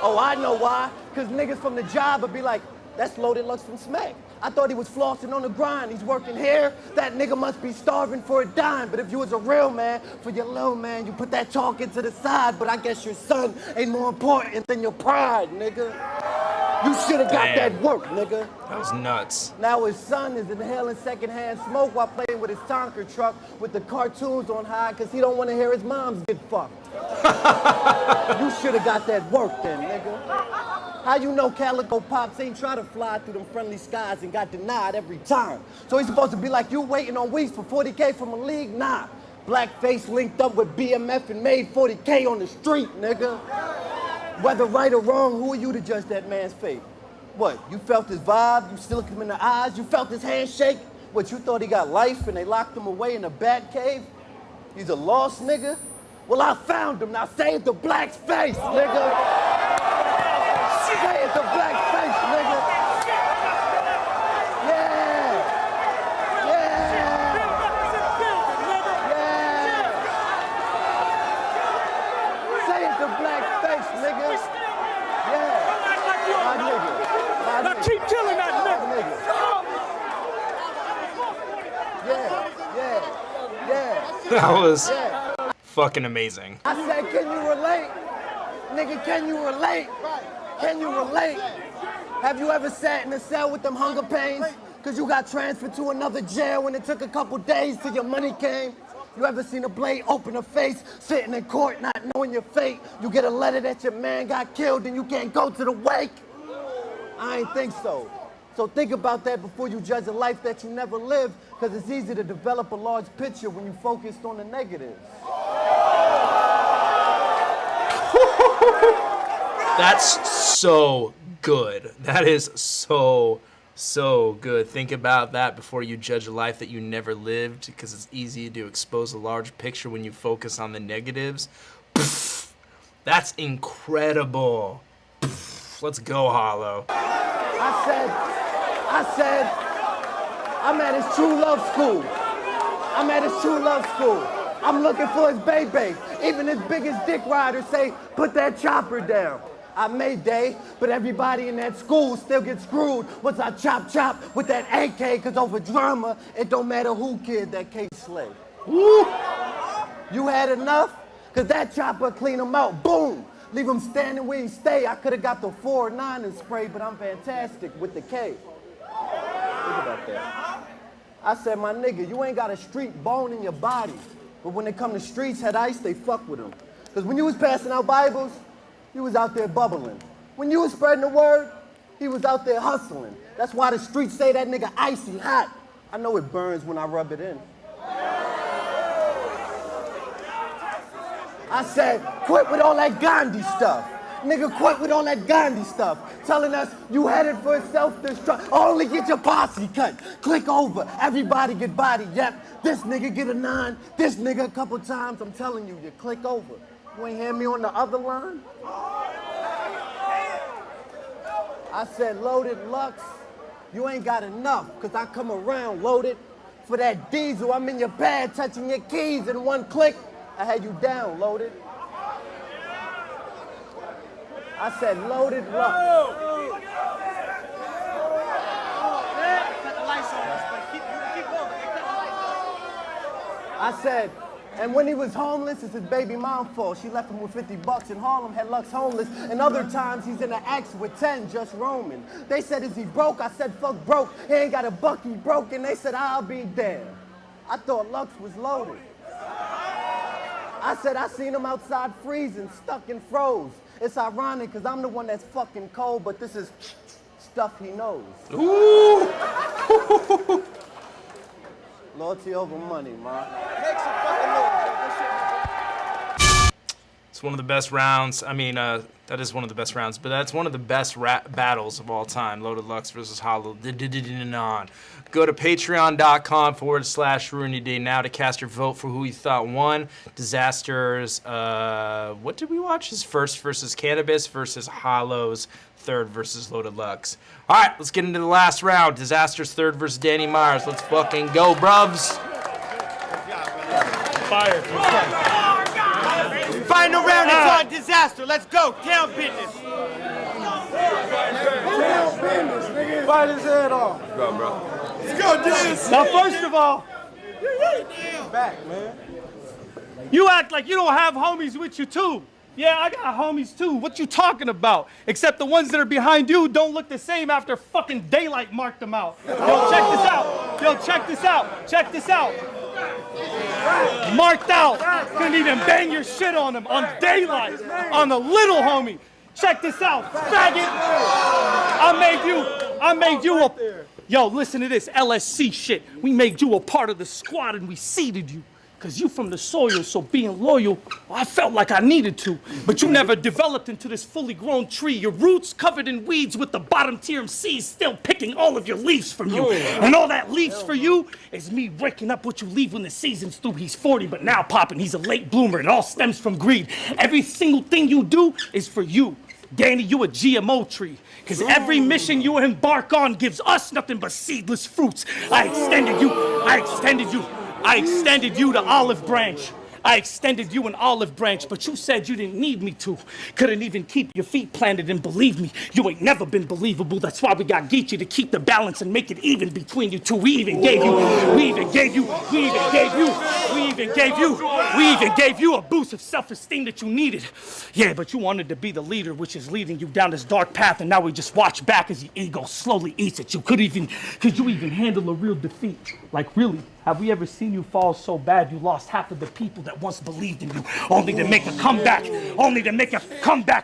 Oh, I know why. Cause niggas from the job would be like, that's Loaded Lux from Smack. I thought he was flossing on the grind. He's working here. That nigga must be starving for a dime. But if you was a real man, for your little man, you put that talking to the side. But I guess your son ain't more important than your pride, nigga. You should've got that work, nigga. That was nuts. Now his son is inhaling secondhand smoke while playing with his Tonka truck with the cartoons on high because he don't want to hear his moms get fucked. You should've got that work then, nigga. How you know Calico Pops ain't try to fly through them friendly skies and got denied every time? So he's supposed to be like you waiting on weeks for 40K from a league? Nah. Blackface linked up with BMF and made 40K on the street, nigga. Whether right or wrong, who are you to judge that man's fate? What, you felt his vibe? You still looked him in the eyes? You felt his handshake? What, you thought he got life and they locked him away in a bat cave? He's a lost nigga? Well, I found him. Now say it to Black's face, nigga. Say it to Black's face, nigga. Yeah. Yeah. Yeah. Say it to Black's face, nigga. Yeah. My nigga. Now keep killing that nigga. Yeah. Yeah. That was fucking amazing. I said, can you relate? Nigga, can you relate? Can you relate? Have you ever sat in a cell with them hunger pains? Cause you got transferred to another jail and it took a couple days till your money came? You ever seen a blade open a face, sitting in court not knowing your fate? You get a letter that your man got killed and you can't go to the wake? I ain't think so. So think about that before you judge a life that you never lived, because it's easy to develop a large picture when you focused on the negatives. That's so good. That is so good. Think about that before you judge a life that you never lived, because it's easy to expose a large picture when you focus on the negatives. That's incredible. Let's go, Hollow. I said, I'm at his true love school. I'm at his true love school. I'm looking for his baby. Even his biggest dick riders say, put that chopper down. I made day, but everybody in that school still gets screwed once I chop with that AK, cause over drama, it don't matter who kid that case slay. Woo! You had enough? Cause that chopper clean him out, boom! Leave him standing where he stay. I could've got the 4-9 and spray, but I'm fantastic with the K. Think about that. I said, my nigga, you ain't got a street bone in your body. But when they come to streets, had ice, they fuck with them. Cause when you was passing out Bibles, he was out there bubbling. When you was spreading the word, he was out there hustling. That's why the streets say that nigga icy hot. I know it burns when I rub it in. I said, quit with all that Gandhi stuff. Nigga, quit with all that Gandhi stuff. Telling us you headed for self-destruct. Only get your posse cut. Click over. Everybody get body. Yep. This nigga get a 9. This nigga a couple times. I'm telling you, you click over. You ain't hear me on the other line? I said, loaded Lux, you ain't got enough, cause I come around loaded. For that diesel, I'm in your pad touching your keys in one click. I had you down, loaded. I said, loaded Lux. I said, and when he was homeless, it's his baby mom's fault. She left him with 50 bucks in Harlem, had Lux homeless. And other times he's in an axe with 10, just roaming. They said, is he broke? I said, fuck broke. He ain't got a buck, he broke. And they said, I'll be damned. I thought Lux was loaded. I said, I seen him outside freezing, stuck and froze. It's ironic, because I'm the one that's fucking cold, but this is stuff he knows. Ooh. Loyalty over money, man. It's one of the best rounds. I mean, that is one of the best rounds, but that's one of the best battles of all time. Loaded Lux versus Hollow. Go to patreon.com/RuinYourDay now to cast your vote for who you thought won. Disaster's, what did we watch? His first versus Cannabis versus Hollow's third versus Loaded Lux. All right, let's get into the last round. Disaster's third versus Danny Myers. Let's fucking go, bruvs. Fire. Final round is on Disaster. Let's go. Town business. Fight his head off. Go, bro. Let's go, Dennis. Now, first of all, Back, man. you act like you don't have homies with you too. Yeah, I got homies too. What you talking about? Except the ones that are behind you don't look the same after fucking daylight marked them out. Yo, check this out. Yo, check this out. Check this out. Marked out. Couldn't even bang your shit on him on daylight. On the little homie. Check this out, faggot. I made you a... Yo, listen to this LSC shit. We made you a part of the squad and we seeded you. Cause you from the soil, so being loyal, I felt like I needed to. But you never developed into this fully grown tree. Your roots covered in weeds with the bottom tier MCs still picking all of your leaves from you. And all that leaves for you is me breaking up what you leave when the season's through. He's 40, but now popping, he's a late bloomer. It all stems from greed. Every single thing you do is for you. Danny, you a GMO tree. Cause every mission you embark on gives us nothing but seedless fruits. I extended you to olive branch. I extended you an olive branch, but you said you didn't need me to. Couldn't even keep your feet planted, and believe me, you ain't never been believable. That's why we got Geechee to keep the balance and make it even between you two. We even gave you a boost of self-esteem that you needed. Yeah, but you wanted to be the leader, which is leading you down this dark path, and now we just watch back as your ego slowly eats at you. Could you even handle a real defeat? Like, really? Have we ever seen you fall so bad you lost half of the people that once believed in you, only to make a comeback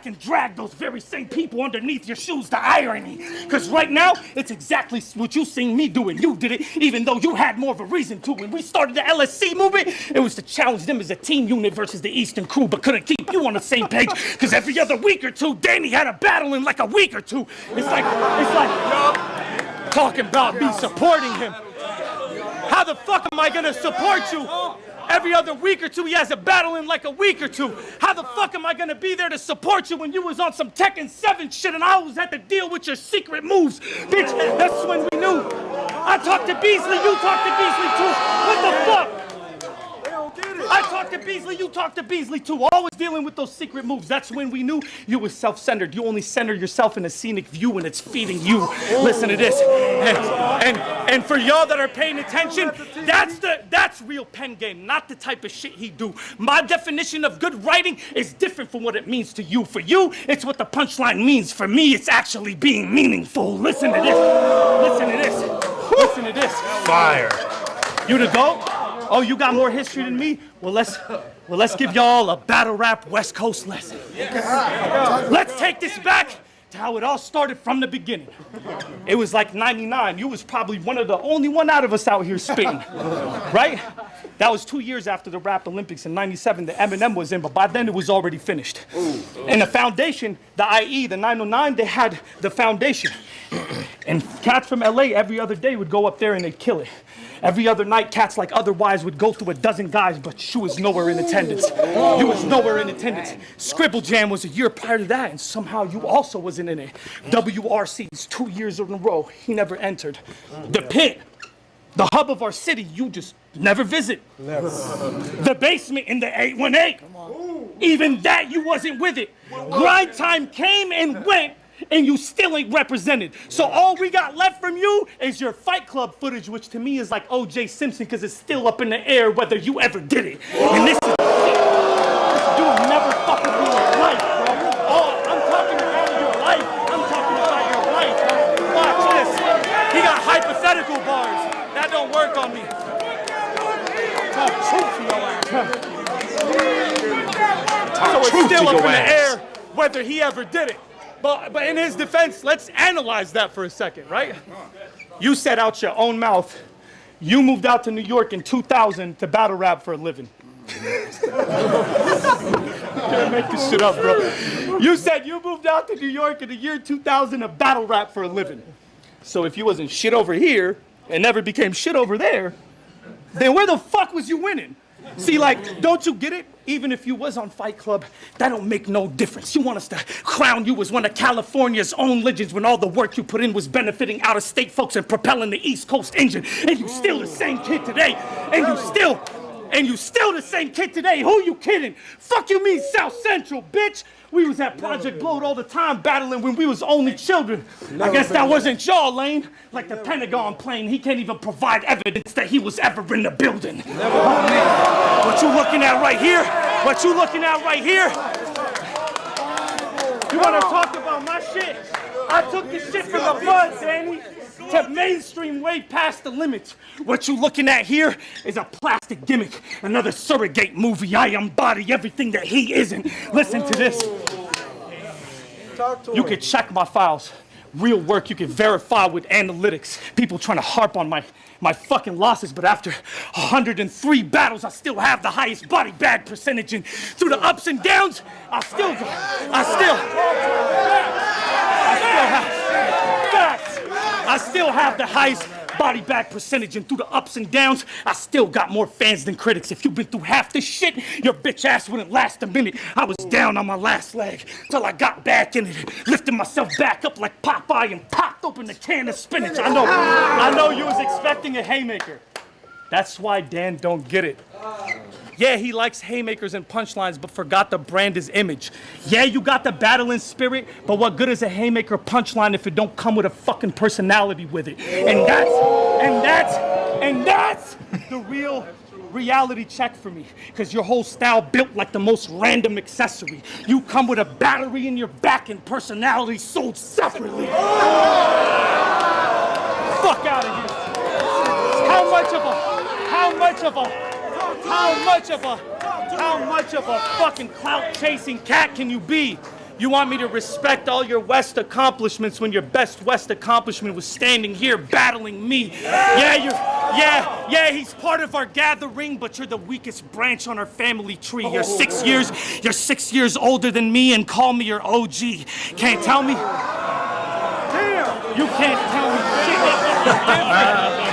and drag those very same people underneath your shoes? The irony. Because right now, it's exactly what you seen me doing. You did it, even though you had more of a reason to. When we started the LSC movement, it was to challenge them as a team unit versus the Eastern crew, but couldn't keep you on the same page, because every other week or two, Danny had a battle in like a week or two. It's like, talking about me supporting him. How the fuck am I gonna support you? Every other week or two, he has a battle in like a week or two. How the fuck am I gonna be there to support you when you was on some Tekken 7 shit and I always had to deal with your secret moves? Bitch, that's when we knew. I talked to Beasley, you talked to Beasley too. What the fuck? I talked to Beasley, you talked to Beasley too. Always dealing with those secret moves. That's when we knew you was self-centered. You only center yourself in a scenic view and it's feeding you. Listen to this. And for y'all that are paying attention, that's real pen game, not the type of shit he do. My definition of good writing is different from what it means to you. For you, it's what the punchline means. For me, it's actually being meaningful. Listen to this. Listen to this. Listen to this. Fire. You the GOAT? Oh, you got more history than me? Well, let's give y'all a battle rap West Coast lesson. Let's take this back to how it all started from the beginning. It was like 99. You was probably one of the only one out of us out here spitting, right? That was 2 years after the Rap Olympics in 97 that Eminem was in, but by then it was already finished. And the foundation, the IE, the 909, they had the foundation. And cats from LA every other day would go up there and they'd kill it. Every other night, cats like Otherwise would go through a dozen guys, but you was nowhere in attendance. You was nowhere in attendance. Scribble Jam was a year prior to that, and somehow you also wasn't in it. WRC's 2 years in a row, he never entered. The Pit, the hub of our city, you just never visit. Never. The basement in the 818, even that you wasn't with it. Grind Time came and went, and you still ain't represented. So all we got left from you is your Fight Club footage, which to me is like O.J. Simpson, because it's still up in the air whether you ever did it. And this is you will never fucking be your life, bro. Oh, I'm talking about your life. I'm talking about your life. Watch this. He got hypothetical bars. That don't work on me. Talk truth to your ass. So it's still up in the air whether he ever did it. But in his defense, let's analyze that for a second, right? You said out your own mouth, you moved out to New York in 2000 to battle rap for a living. Can't make this shit up, bro. You said you moved out to New York in the year 2000 to battle rap for a living. So if you wasn't shit over here and never became shit over there, then where the fuck was you winning? See, like, don't you get it? Even if you was on Fight Club, that don't make no difference. You want us to crown you as one of California's own legends when all the work you put in was benefiting out-of-state folks and propelling the East Coast engine. And you still the same kid today. And you still the same kid today. Who you kidding? Fuck you mean South Central, bitch? We was at Project Blowed all the time battling when we was only children. I guess that wasn't y'all, Lane. Like the Pentagon plane, he can't even provide evidence that he was ever in the building. What you looking at right here? What you looking at right here? You wanna talk about my shit? I took this shit from the bud, Danny, to mainstream way past the limits. What you looking at here is a plastic gimmick, another surrogate movie. I embody everything that he isn't. Listen to this. You can check my files. Real work you can verify with analytics. People trying to harp on my fucking losses, but after 103 battles, I still have the highest body bag percentage, and through the ups and downs, I still have the highest body bag percentage, and through the ups and downs, I still got more fans than critics. If you've been through half this shit, your bitch ass wouldn't last a minute. I was down on my last leg till I got back in it, lifting myself back up like Popeye and popped open a can of spinach. I know you was expecting a haymaker. That's why Dan don't get it. Yeah, he likes haymakers and punchlines, but forgot to brand his image. Yeah, you got the battling spirit, but what good is a haymaker punchline if it don't come with a fucking personality with it? And that's the real reality check for me, because your whole style built like the most random accessory. You come with a battery in your back and personality sold separately. Fuck out of here. How much of a fucking clout-chasing cat can you be? You want me to respect all your West accomplishments when your best West accomplishment was standing here battling me? Yeah, he's part of our gathering, but you're the weakest branch on our family tree. You're 6 years older than me and call me your OG. Can't tell me. You can't tell me shit.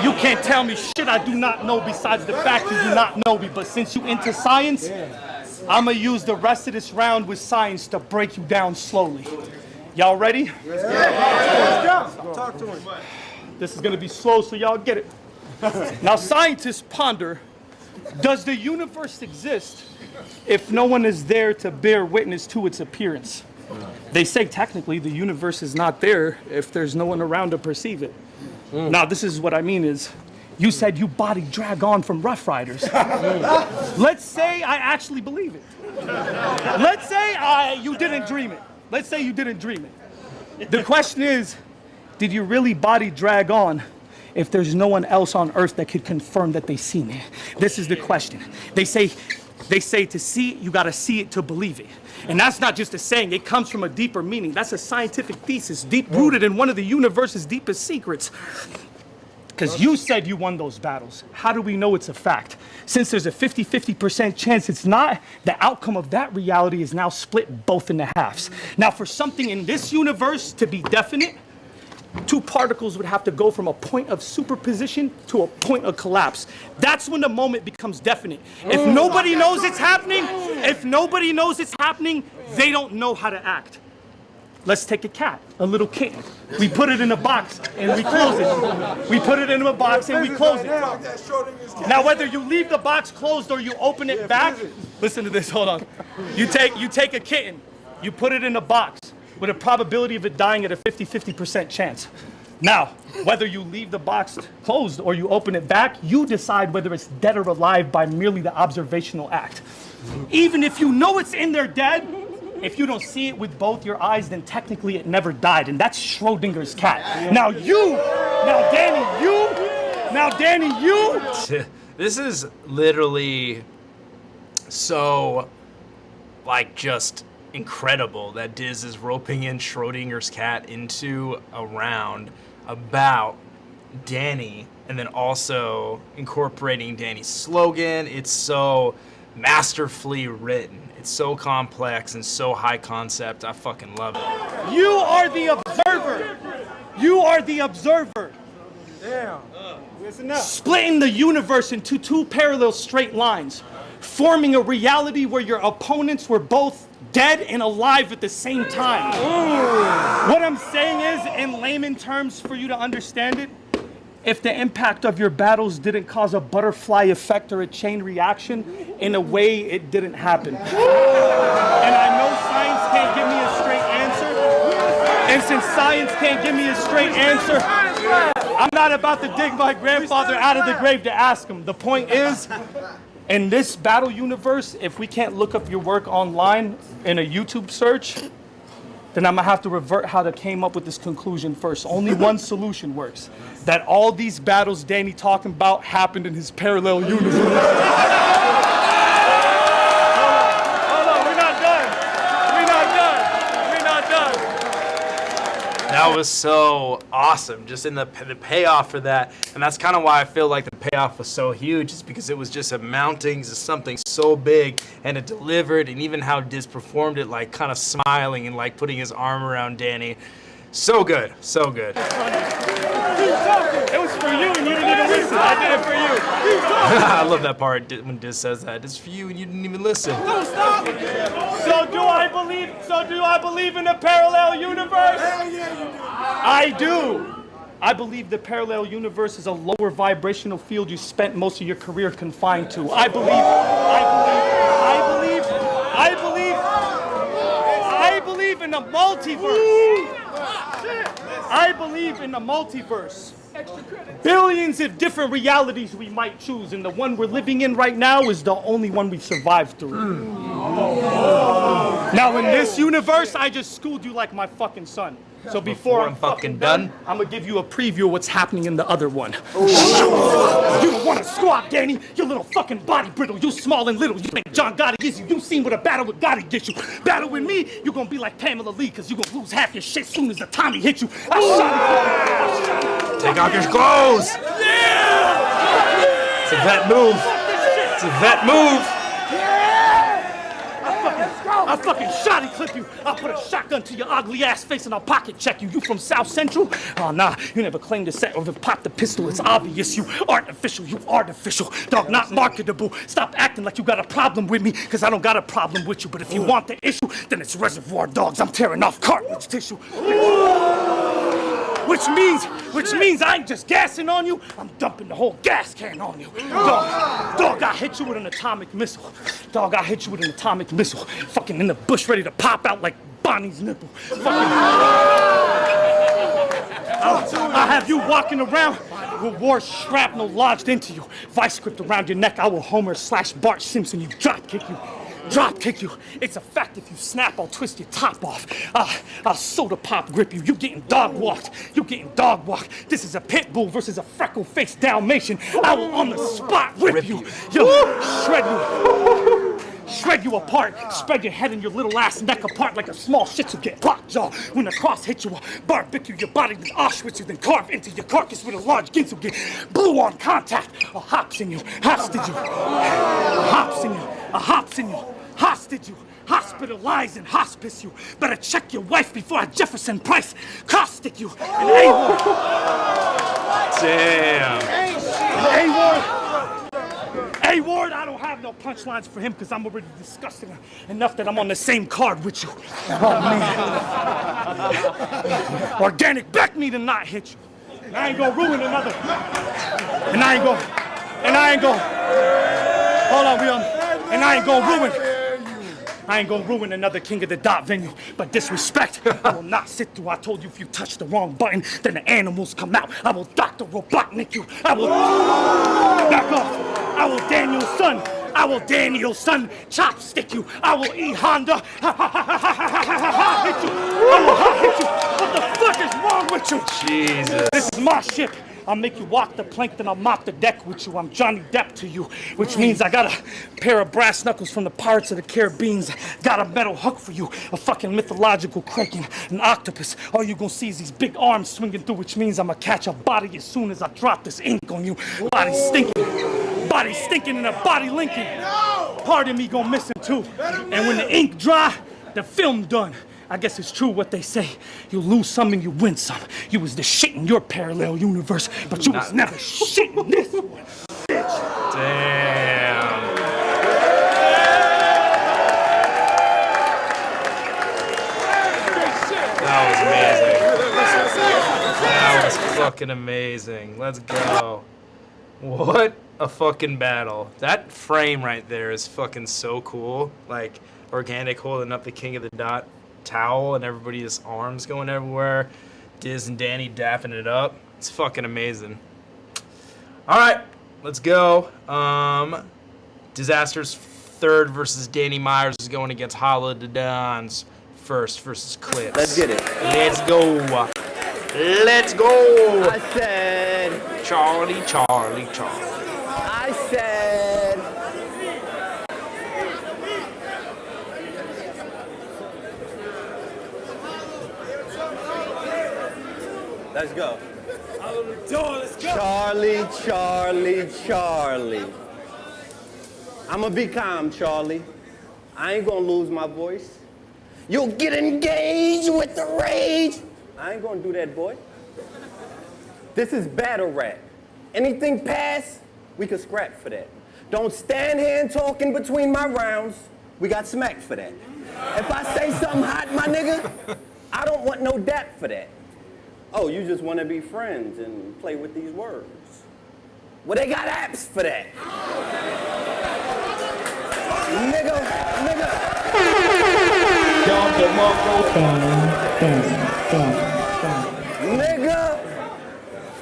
You can't tell me shit I do not know besides the fact you do not know me. But since you into science, I'ma use the rest of this round with science to break you down slowly. Y'all ready? Let's go. Talk to him. This is gonna be slow so y'all get it. Now scientists ponder, does the universe exist if no one is there to bear witness to its appearance? They say technically the universe is not there if there's no one around to perceive it. Now this is what I mean is, you said you body drag on from Rough Riders. Let's say I actually believe it. Let's say you didn't dream it. Let's say you didn't dream it. The question is, did you really body drag on if there's no one else on earth that could confirm that they seen it? This is the question. They say to see it, you gotta see it to believe it. And that's not just a saying, it comes from a deeper meaning. That's a scientific thesis, deep rooted in one of the universe's deepest secrets. Because you said you won those battles. How do we know it's a fact? Since there's a 50-50% chance it's not, the outcome of that reality is now split both into halves. Now for something in this universe to be definite, two particles would have to go from a point of superposition to a point of collapse. That's when the moment becomes definite. If nobody knows it's happening, they don't know how to act. Let's take a cat, a little kitten. We put it in a box and we close it. We put it in a box and we close it. Now whether you leave the box closed or you open it back, listen to this, hold on. You take a kitten, you put it in a box with a probability of it dying at a 50-50% chance. Now, whether you leave the box closed or you open it back, you decide whether it's dead or alive by merely the observational act. Even if you know it's in there dead, if you don't see it with both your eyes, then technically it never died, and that's Schrodinger's cat. Now Danny, you. This is literally so, like, just incredible that Diz is roping in Schrodinger's cat into a round about Danny and then also incorporating Danny's slogan. It's so masterfully written. It's so complex and so high concept. I fucking love it. You are the observer. You are the observer. Damn. Listen up. Splitting the universe into two parallel straight lines, forming a reality where your opponents were both dead and alive at the same time. What I'm saying is, in layman terms for you to understand it, if the impact of your battles didn't cause a butterfly effect or a chain reaction, in a way it didn't happen. And I know science can't give me a straight answer, and since science can't give me a straight answer, I'm not about to dig my grandfather out of the grave to ask him. The point is, in this battle universe, if we can't look up your work online in a YouTube search, then I'm gonna have to revert how they came up with this conclusion first. Only one solution works. That all these battles Danny talking about happened in his parallel universe. Hold on, we're not done. that was so awesome, just in the payoff for that. And that's kind of why I feel like the payoff was so huge, is because it was just amounting to something so big, and it delivered, and even how Diz performed it, like kind of smiling and like putting his arm around Danny. So good, so good. It was for you and you didn't even listen. I did it for you. I love that part when Diz says that. It's for you and you didn't even listen. No, stop. So do I believe in a parallel universe? Hell yeah, you do. I do. I believe the parallel universe is a lower vibrational field you spent most of your career confined to. I believe in the multiverse. I believe in the multiverse. Billions of different realities we might choose, and the one we're living in right now is the only one we've survived through. Now in this universe, I just schooled you like my fucking son. So before I'm fucking done, I'm gonna give you a preview of what's happening in the other one. You don't wanna squat, Danny. You little fucking body brittle. You small and little. You think John Gotti is you. You seen what a battle with Gotti gets you. Battle with me, you gonna be like Pamela Lee, cause you gonna lose half your shit soon as the Tommy hits you. I shot. Take off your clothes. Yeah! It's a vet move. It's a vet move. I'll fucking shotty clip you. I'll put a shotgun to your ugly ass face and I'll pocket check you. You from South Central? Oh, nah. You never claimed to set or to pop the pistol. It's obvious you artificial. You artificial. Dog, not marketable. Stop acting like you got a problem with me, because I don't got a problem with you. But if you want the issue, then it's Reservoir Dogs. I'm tearing off cartilage tissue. Which means I ain't just gassing on you, I'm dumping the whole gas can on you. Dog, I hit you with an atomic missile. Dog, I hit you with an atomic missile. Fucking in the bush ready to pop out like Bonnie's nipple. I'll have you walking around with war shrapnel lodged into you. Vice grip around your neck, I will Homer/Bart Simpson you, drop kick you. Drop kick you. It's a fact if you snap, I'll twist your top off. I'll soda pop grip you. You getting dog walked. You getting dog walked. This is a pit bull versus a freckle-faced Dalmatian. I will on the spot whip you. Yo, shred you. Shred you apart. Spread your head and your little ass neck apart like a small shih tzu get lockjaw. When the cross hits you, I'll barbecue your body, then Auschwitz you, then carve into your carcass with a large ginsu get blue on contact. A hops in you, hostage you. A hops in you, a hops in you. Hostage you, hospitalize and hospice you. Better check your wife before I Jefferson Price caustic you. And A-Ward. Damn. A-Ward, I don't have no punchlines for him because I'm already disgusting enough that I'm on the same card with you. Oh, man. Organic back me to not hit you. And I ain't gonna ruin another. And I ain't gonna. Hold on, and I ain't gonna ruin another King of the Dot venue, but disrespect, I will not sit through. I told you if you touch the wrong button, then the animals come out. I will Dr. Robotnik you. I will back off. I will Daniel's son. I will Daniel's son chopstick you. I will E Honda. Hit you. I will hit you. What the fuck is wrong with you? Jesus. This is my ship. I'll make you walk the plank, then I'll mop the deck with you. I'm Johnny Depp to you, which means I got a pair of brass knuckles from the Pirates of the Caribbean. Got a metal hook for you, a fucking mythological kraken, an octopus. All you gonna see is these big arms swinging through, which means I'ma catch a body as soon as I drop this ink on you. Body stinking and a body linking. Part of me gonna miss him too. And when the ink dry, the film done. I guess it's true what they say. You lose some and you win some. You was the shit in your parallel universe, but you was never shit in this one, bitch. Damn. That was amazing. That was fucking amazing. Let's go. What a fucking battle. That frame right there is fucking so cool. Like, Organic holding up the King of the Dot towel and everybody's arms going everywhere. Diz and Danny dapping it up. It's fucking amazing. All right, let's go. DIZASTER's third versus Danny Myers is going against Hollow the Don's first versus Clips. Let's get it. Let's go. Let's go. I said. Charlie. I said. Let's go. Out of the door, let's go. Charlie, Charlie, Charlie. I'ma be calm, Charlie. I ain't gonna lose my voice. You'll get engaged with the rage. I ain't gonna do that, boy. This is battle rap. Anything past, we can scrap for that. Don't stand here and talk in between my rounds. We got smacked for that. If I say something hot, my nigga, I don't want no dap for that. Oh, you just want to be friends and play with these words. Well, they got apps for that. Nigga. Nigga,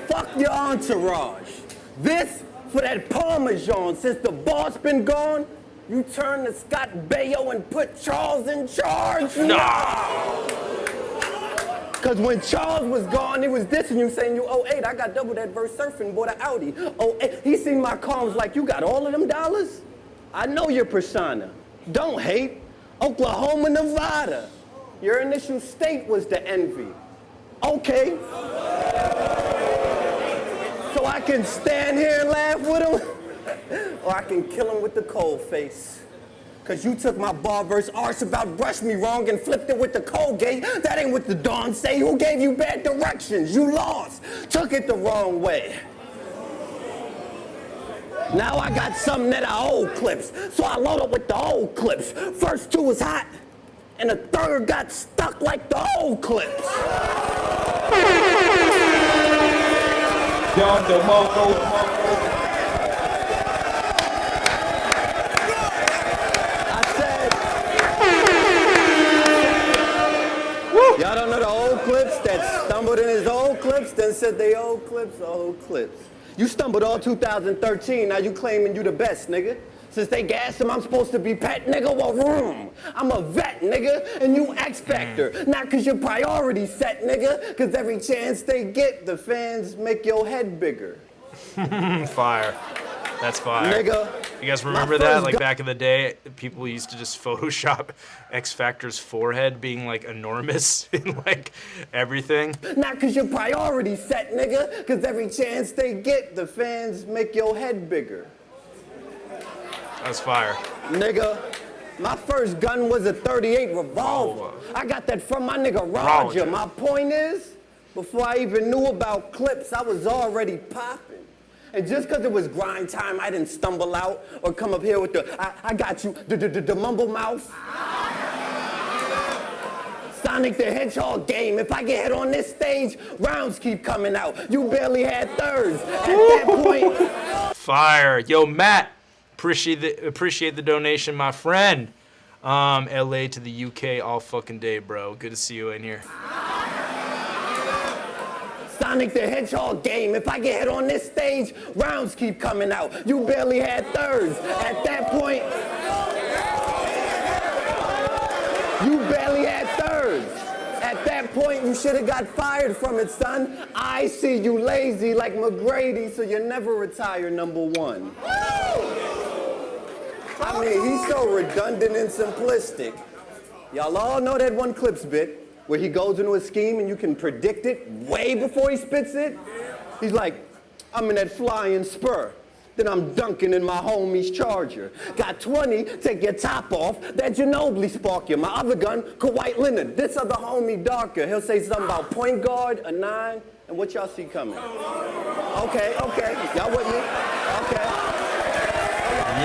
fuck your entourage. This for that Parmesan. Since the boss been gone, you turn to Scott Baio and put Charles in charge? No! Cause when Charles was gone, he was dissing you, saying you 08, I got double that verse surfing, bought an Audi. 08, he seen my columns like, you got all of them dollars? I know your persona. Don't hate. Oklahoma, Nevada. Your initial state was the envy. Okay. So I can stand here and laugh with him, or I can kill him with the cold face. Cause you took my bar verse arse about brushed me wrong and flipped it with the Colgate. That ain't what the Dawn say. Who gave you bad directions? You lost. Took it the wrong way. Now I got something that are old clips, so I load up with the old clips. First two was hot, and the third got stuck like the old clips. Y'all don't know the old clips that stumbled in his old clips, then said they old clips. You stumbled all 2013, now you claiming you the best, nigga. Since they gassed him, I'm supposed to be pet, nigga, well, room. I'm a vet, nigga, and you X Factor. Not cause your priorities set, nigga, cause every chance they get, the fans make your head bigger. Fire. That's fire. Nigga. You guys remember that? Like back in the day, people used to just Photoshop X Factor's forehead being like enormous in like everything. Not cause your priorities set, nigga, cause every chance they get, the fans make your head bigger. That's fire. Nigga, my first gun was a .38 revolver. I got that from my nigga Roger. My point is, before I even knew about clips, I was already popping. And just because it was grind time, I didn't stumble out or come up here with the, I got you, the mumble mouth. Sonic the Hedgehog game. If I get hit on this stage, rounds keep coming out. You barely had thirds. At that point. Fire. Yo, Matt, appreciate the donation, my friend. LA to the UK all fucking day, bro. Good to see you in here. Sonic the Hedgehog game. If I get hit on this stage, rounds keep coming out. You barely had thirds. At that point, you barely had thirds. At that point, you should have got fired from it, son. I see you lazy like McGrady, so you never retire #1. I mean, he's so redundant and simplistic. Y'all all know that one Clips bit where he goes into a scheme and you can predict it way before he spits it. He's like, I'm in that flying spur. Then I'm dunking in my homie's Charger. Got 20, take your top off, that Ginobili spark you. My other gun, Kawhi Leonard. This other homie darker. He'll say something about point guard, a 9, and what y'all see coming? Okay. Y'all with me? Okay.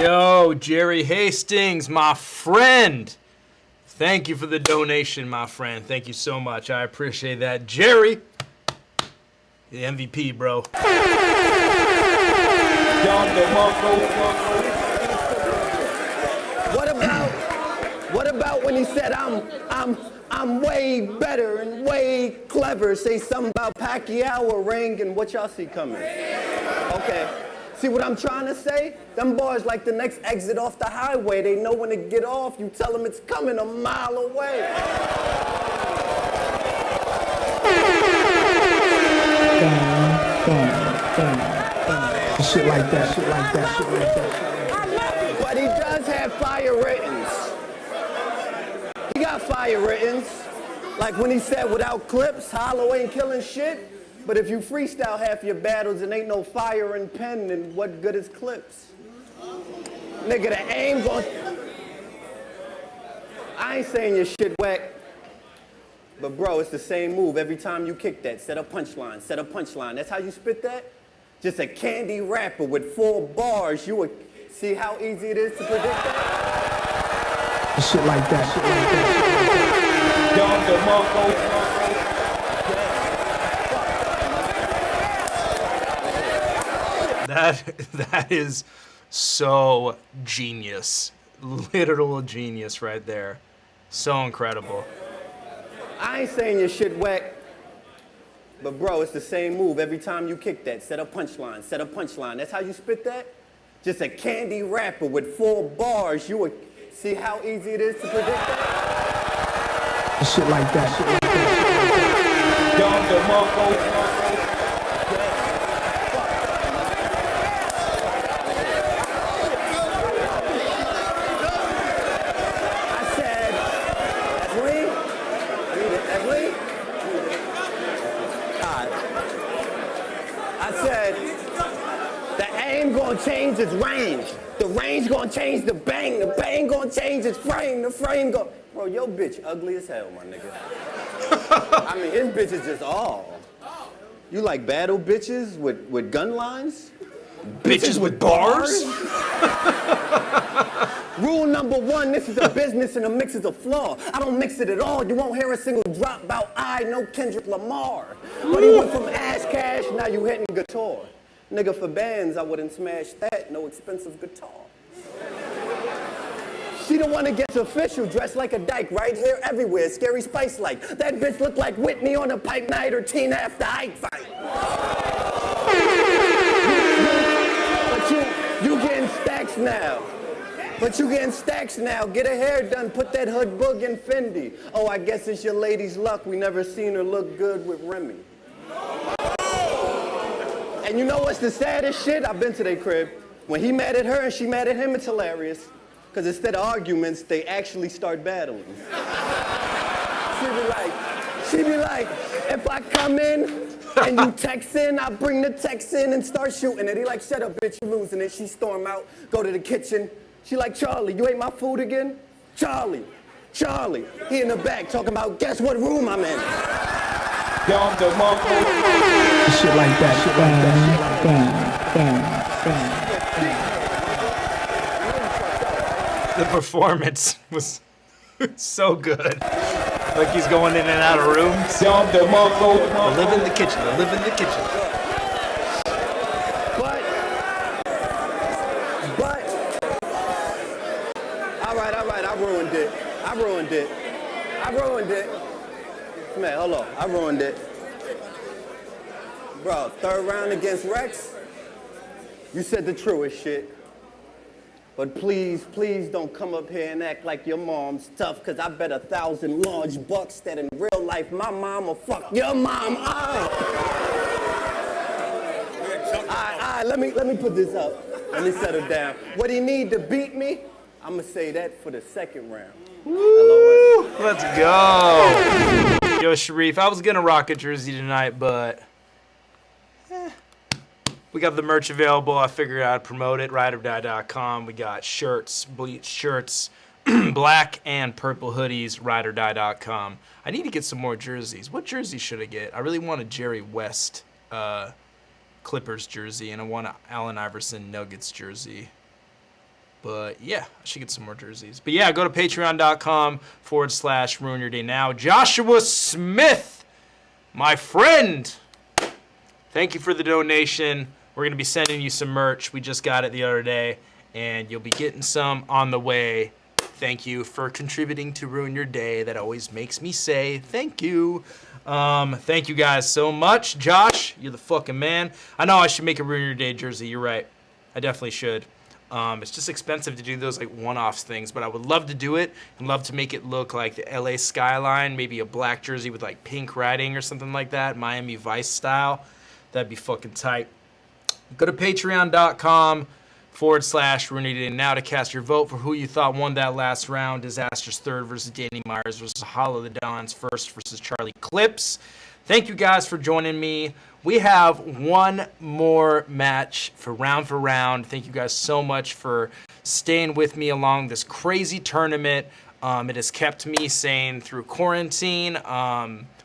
Yo, Jerry Hastings, my friend. Thank you for the donation, my friend. Thank you so much. I appreciate that. Jerry, the MVP, bro. What about when he said I'm way better and way clever? Say something about Pacquiao or ring and what y'all see coming? Okay. See what I'm trying to say? Them boys like the next exit off the highway. They know when to get off. You tell them it's coming a mile away. Shit like that. But he does have fire writtens. He got fire writtens. Like when he said without clips, Hollow ain't killing shit. But if you freestyle half your battles and ain't no fire and pen, then what good is clips? Nigga, the aim gon'... I ain't saying your shit whack, but bro, it's the same move every time you kick that. Set a punchline, set a punchline. That's how you spit that? Just a candy rapper with 4 bars. You would see how easy it is to predict that? Shit like that, shit like that. That is so genius. Literal genius right there. So incredible. I ain't saying your shit whack, but bro, it's the same move every time you kick that. Set a punchline, set a punchline. That's how you spit that? Just a candy rapper with 4 bars. You would see how easy it is to predict that? Shit like that, shit like Change its range. The range gonna change the bang. The bang gonna change its frame. The frame go. Bro, your bitch ugly as hell, my nigga. I mean, his bitch is just all. You like battle bitches with gun lines? Bitches with bars? Rule number 1, this is a business and a mix is a flaw. I don't mix it at all. You won't hear a single drop about no Kendrick Lamar. But he went from ass cash, now you hitting guitar. Nigga, for bands, I wouldn't smash that. No expensive guitar. She the one that gets official, dressed like a dyke, right here, everywhere, Scary Spice like. That bitch look like Whitney on a pipe night or Tina after Ike fight. But you getting stacks now. But you getting stacks now. Get her hair done, put that hood boog in Fendi. Oh, I guess it's your lady's luck. We never seen her look good with Remy. And you know what's the saddest shit? I've been to their crib. When he mad at her and she mad at him, it's hilarious. Because instead of arguments, they actually start battling. She be like, if I come in and you text in, I bring the text in and start shooting it. He like, shut up, bitch, you losing it. She storm out, go to the kitchen. She like, Charlie, you ate my food again? Charlie. He in the back talking about, guess what room I'm in? Shit like that, shit like that. The performance was so good. Like he's going in and out of rooms. They live in the kitchen. They live in the kitchen. But, all right, I ruined it. Man, hold on, I ruined it. Bro, 3rd round against Rex, you said the truest shit. But please don't come up here and act like your mom's tough, cause I bet 1,000 large bucks that in real life my mom will fuck your mom up. Alright, let me put this up. Let me settle down. What he need to beat me, I'ma say that for the 2nd round. Woo! Let's go. Yo, Sharif, I was gonna rock a jersey tonight, but we got the merch available. I figured I'd promote it. RYDORDIE.com. We got shirts, bleach shirts, black and purple hoodies. RYDORDIE.com. I need to get some more jerseys. What jersey should I get? I really want a Jerry West Clippers jersey, and I want an Allen Iverson Nuggets jersey. But yeah, I should get some more jerseys. But yeah, go to patreon.com/ruin your day now. Joshua Smith, my friend, thank you for the donation. We're going to be sending you some merch. We just got it the other day, and you'll be getting some on the way. Thank you for contributing to Ruin Your Day. That always makes me say thank you. Thank you guys so much. Josh, you're the fucking man. I know I should make a Ruin Your Day jersey. You're right. I definitely should. It's just expensive to do those like one-offs things, but I would love to do it and love to make it look like the LA skyline, maybe a black jersey with like pink writing or something like that, Miami Vice style. That'd be fucking tight. Go to patreon.com/Ruin Your Day now to cast your vote for who you thought won that last round. Disaster's 3rd versus Danny Myers versus Hollow the Don's 1st versus Charlie Clips. Thank you guys for joining me. We have one more match for round. Thank you guys so much for staying with me along this crazy tournament. It has kept me sane through quarantine.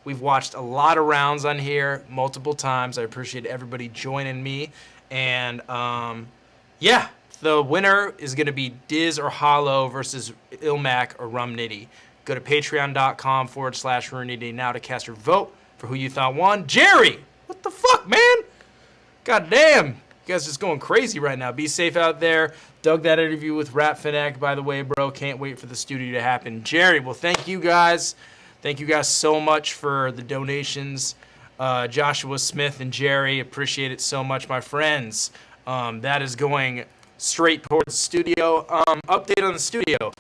We've watched a lot of rounds on here multiple times. I appreciate everybody joining me. And yeah, the winner is going to be Diz or Hollow versus Ilmac or Rum Nitty. Go to patreon.com/RuneNitty now to cast your vote for who you thought won. Jerry! What the fuck, man? God damn. You guys just going crazy right now. Be safe out there. Dug that interview with Rap Fanatic, by the way, bro. Can't wait for the studio to happen. Jerry, well, thank you guys. Thank you guys so much for the donations. Joshua Smith and Jerry, appreciate it so much, my friends. That is going straight towards the studio. Update on the studio.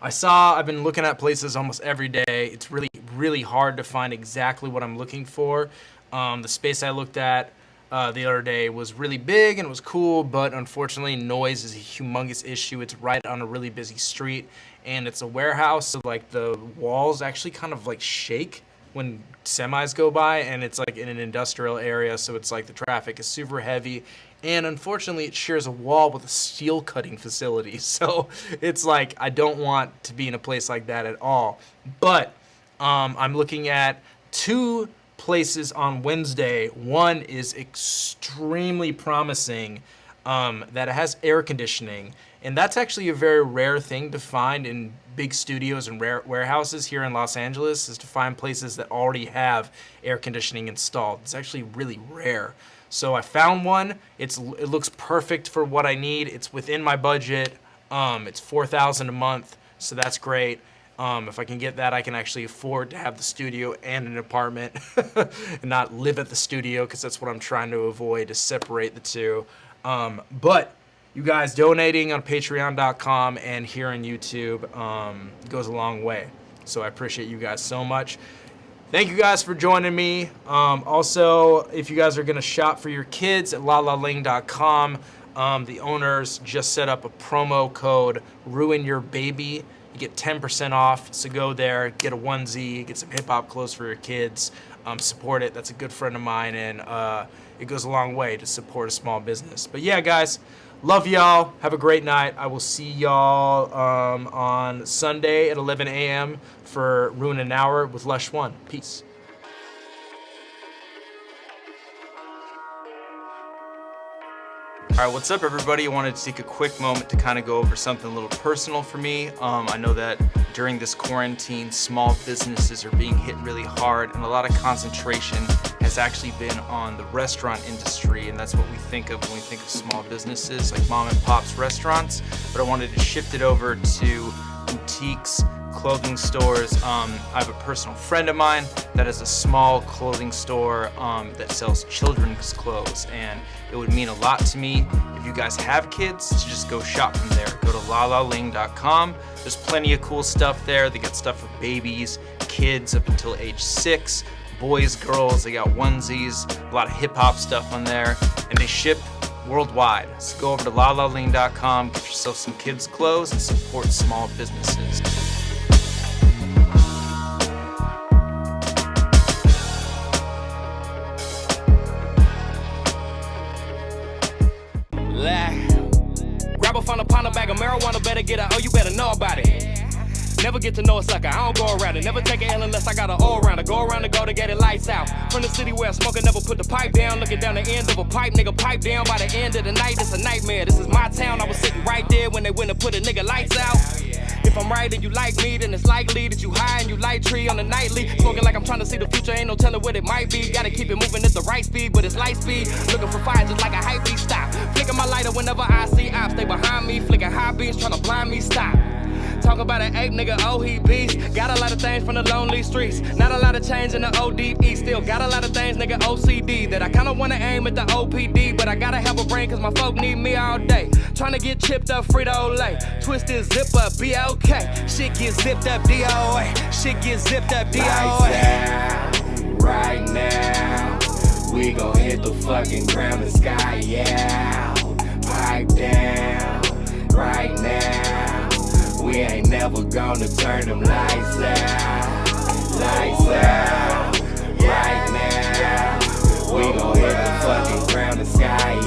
I've been looking at places almost every day. It's really, really hard to find exactly what I'm looking for. The space I looked at the other day was really big and it was cool, but unfortunately noise is a humongous issue. It's right on a really busy street and it's a warehouse, so like the walls actually kind of like shake when semis go by, and it's like in an industrial area, so it's like the traffic is super heavy, and unfortunately it shares a wall with a steel cutting facility, so it's like I don't want to be in a place like that at all. But I'm looking at 2 places on Wednesday. One is extremely promising, that it has air conditioning, and that's actually a very rare thing to find in big studios and warehouses here in Los Angeles, is to find places that already have air conditioning installed. It's actually really rare. So I found one. It looks perfect for what I need. It's within my budget. It's $4,000 a month, so that's great. If I can get that, I can actually afford to have the studio and an apartment and not live at the studio, because that's what I'm trying to avoid, to separate the two. But you guys donating on patreon.com and here on YouTube goes a long way. So I appreciate you guys so much. Thank you guys for joining me. Also, if you guys are going to shop for your kids at lalaling.com, the owners just set up a promo code, Ruin Your Baby. You get 10% off, so go there, get a onesie, get some hip-hop clothes for your kids, support it. That's a good friend of mine, and it goes a long way to support a small business. But yeah, guys, love y'all. Have a great night. I will see y'all on Sunday at 11 a.m. for Ruin an Hour with Lush One. Peace. All right, what's up, everybody? I wanted to take a quick moment to kind of go over something a little personal for me. I know that during this quarantine, small businesses are being hit really hard, and a lot of concentration has actually been on the restaurant industry, and that's what we think of when we think of small businesses, like mom and pop's restaurants. But I wanted to shift it over to boutiques, clothing stores. I have a personal friend of mine that has a small clothing store that sells children's clothes, and it would mean a lot to me if you guys have kids to just go shop from there. Go to lalaling.com. There's plenty of cool stuff there. They got stuff for babies, kids up until age 6, boys, girls. They got onesies, a lot of hip-hop stuff on there, and they ship worldwide. So go over to lalaling.com, get yourself some kids' clothes, and support small businesses. Grab a funnel, pound a bag of marijuana, better get out, oh, you better know about it. Never get to know a sucker, I don't go around it. Never take an L unless I got an all around it. Go around the go to get it lights out. From the city where a smoker never put the pipe down. Looking down the end of a pipe, nigga, pipe down. By the end of the night, it's a nightmare. This is my town, I was sitting right there when they went and put a nigga lights out. If I'm right and you like me, then it's likely that you high and you light tree on the nightly. Smoking like I'm trying to see the future, ain't no telling what it might be. Gotta keep it moving at the right speed, but it's light speed. Looking for fire just like a hype beat, stop. Flicking my lighter whenever I see ops. Stay behind me, flicking high beams, trying to blind me, stop. Talk about an ape, nigga, oh, he beast. Got a lot of things from the lonely streets. Not a lot of change in the ODE. Still got a lot of things, nigga, OCD. That I kinda wanna aim at the OPD. But I gotta have a brain, cause my folk need me all day. Tryna get chipped up, Frito-Lay. Twisted, zip up, BLK. Shit get zipped up, DOA. Shit get zipped up, DOA. Right now, we gon' hit the fucking ground and sky, yeah. Pipe down, right now. We ain't never gonna turn them lights out. lights out. Right now, we gon' hit the fucking ground and sky.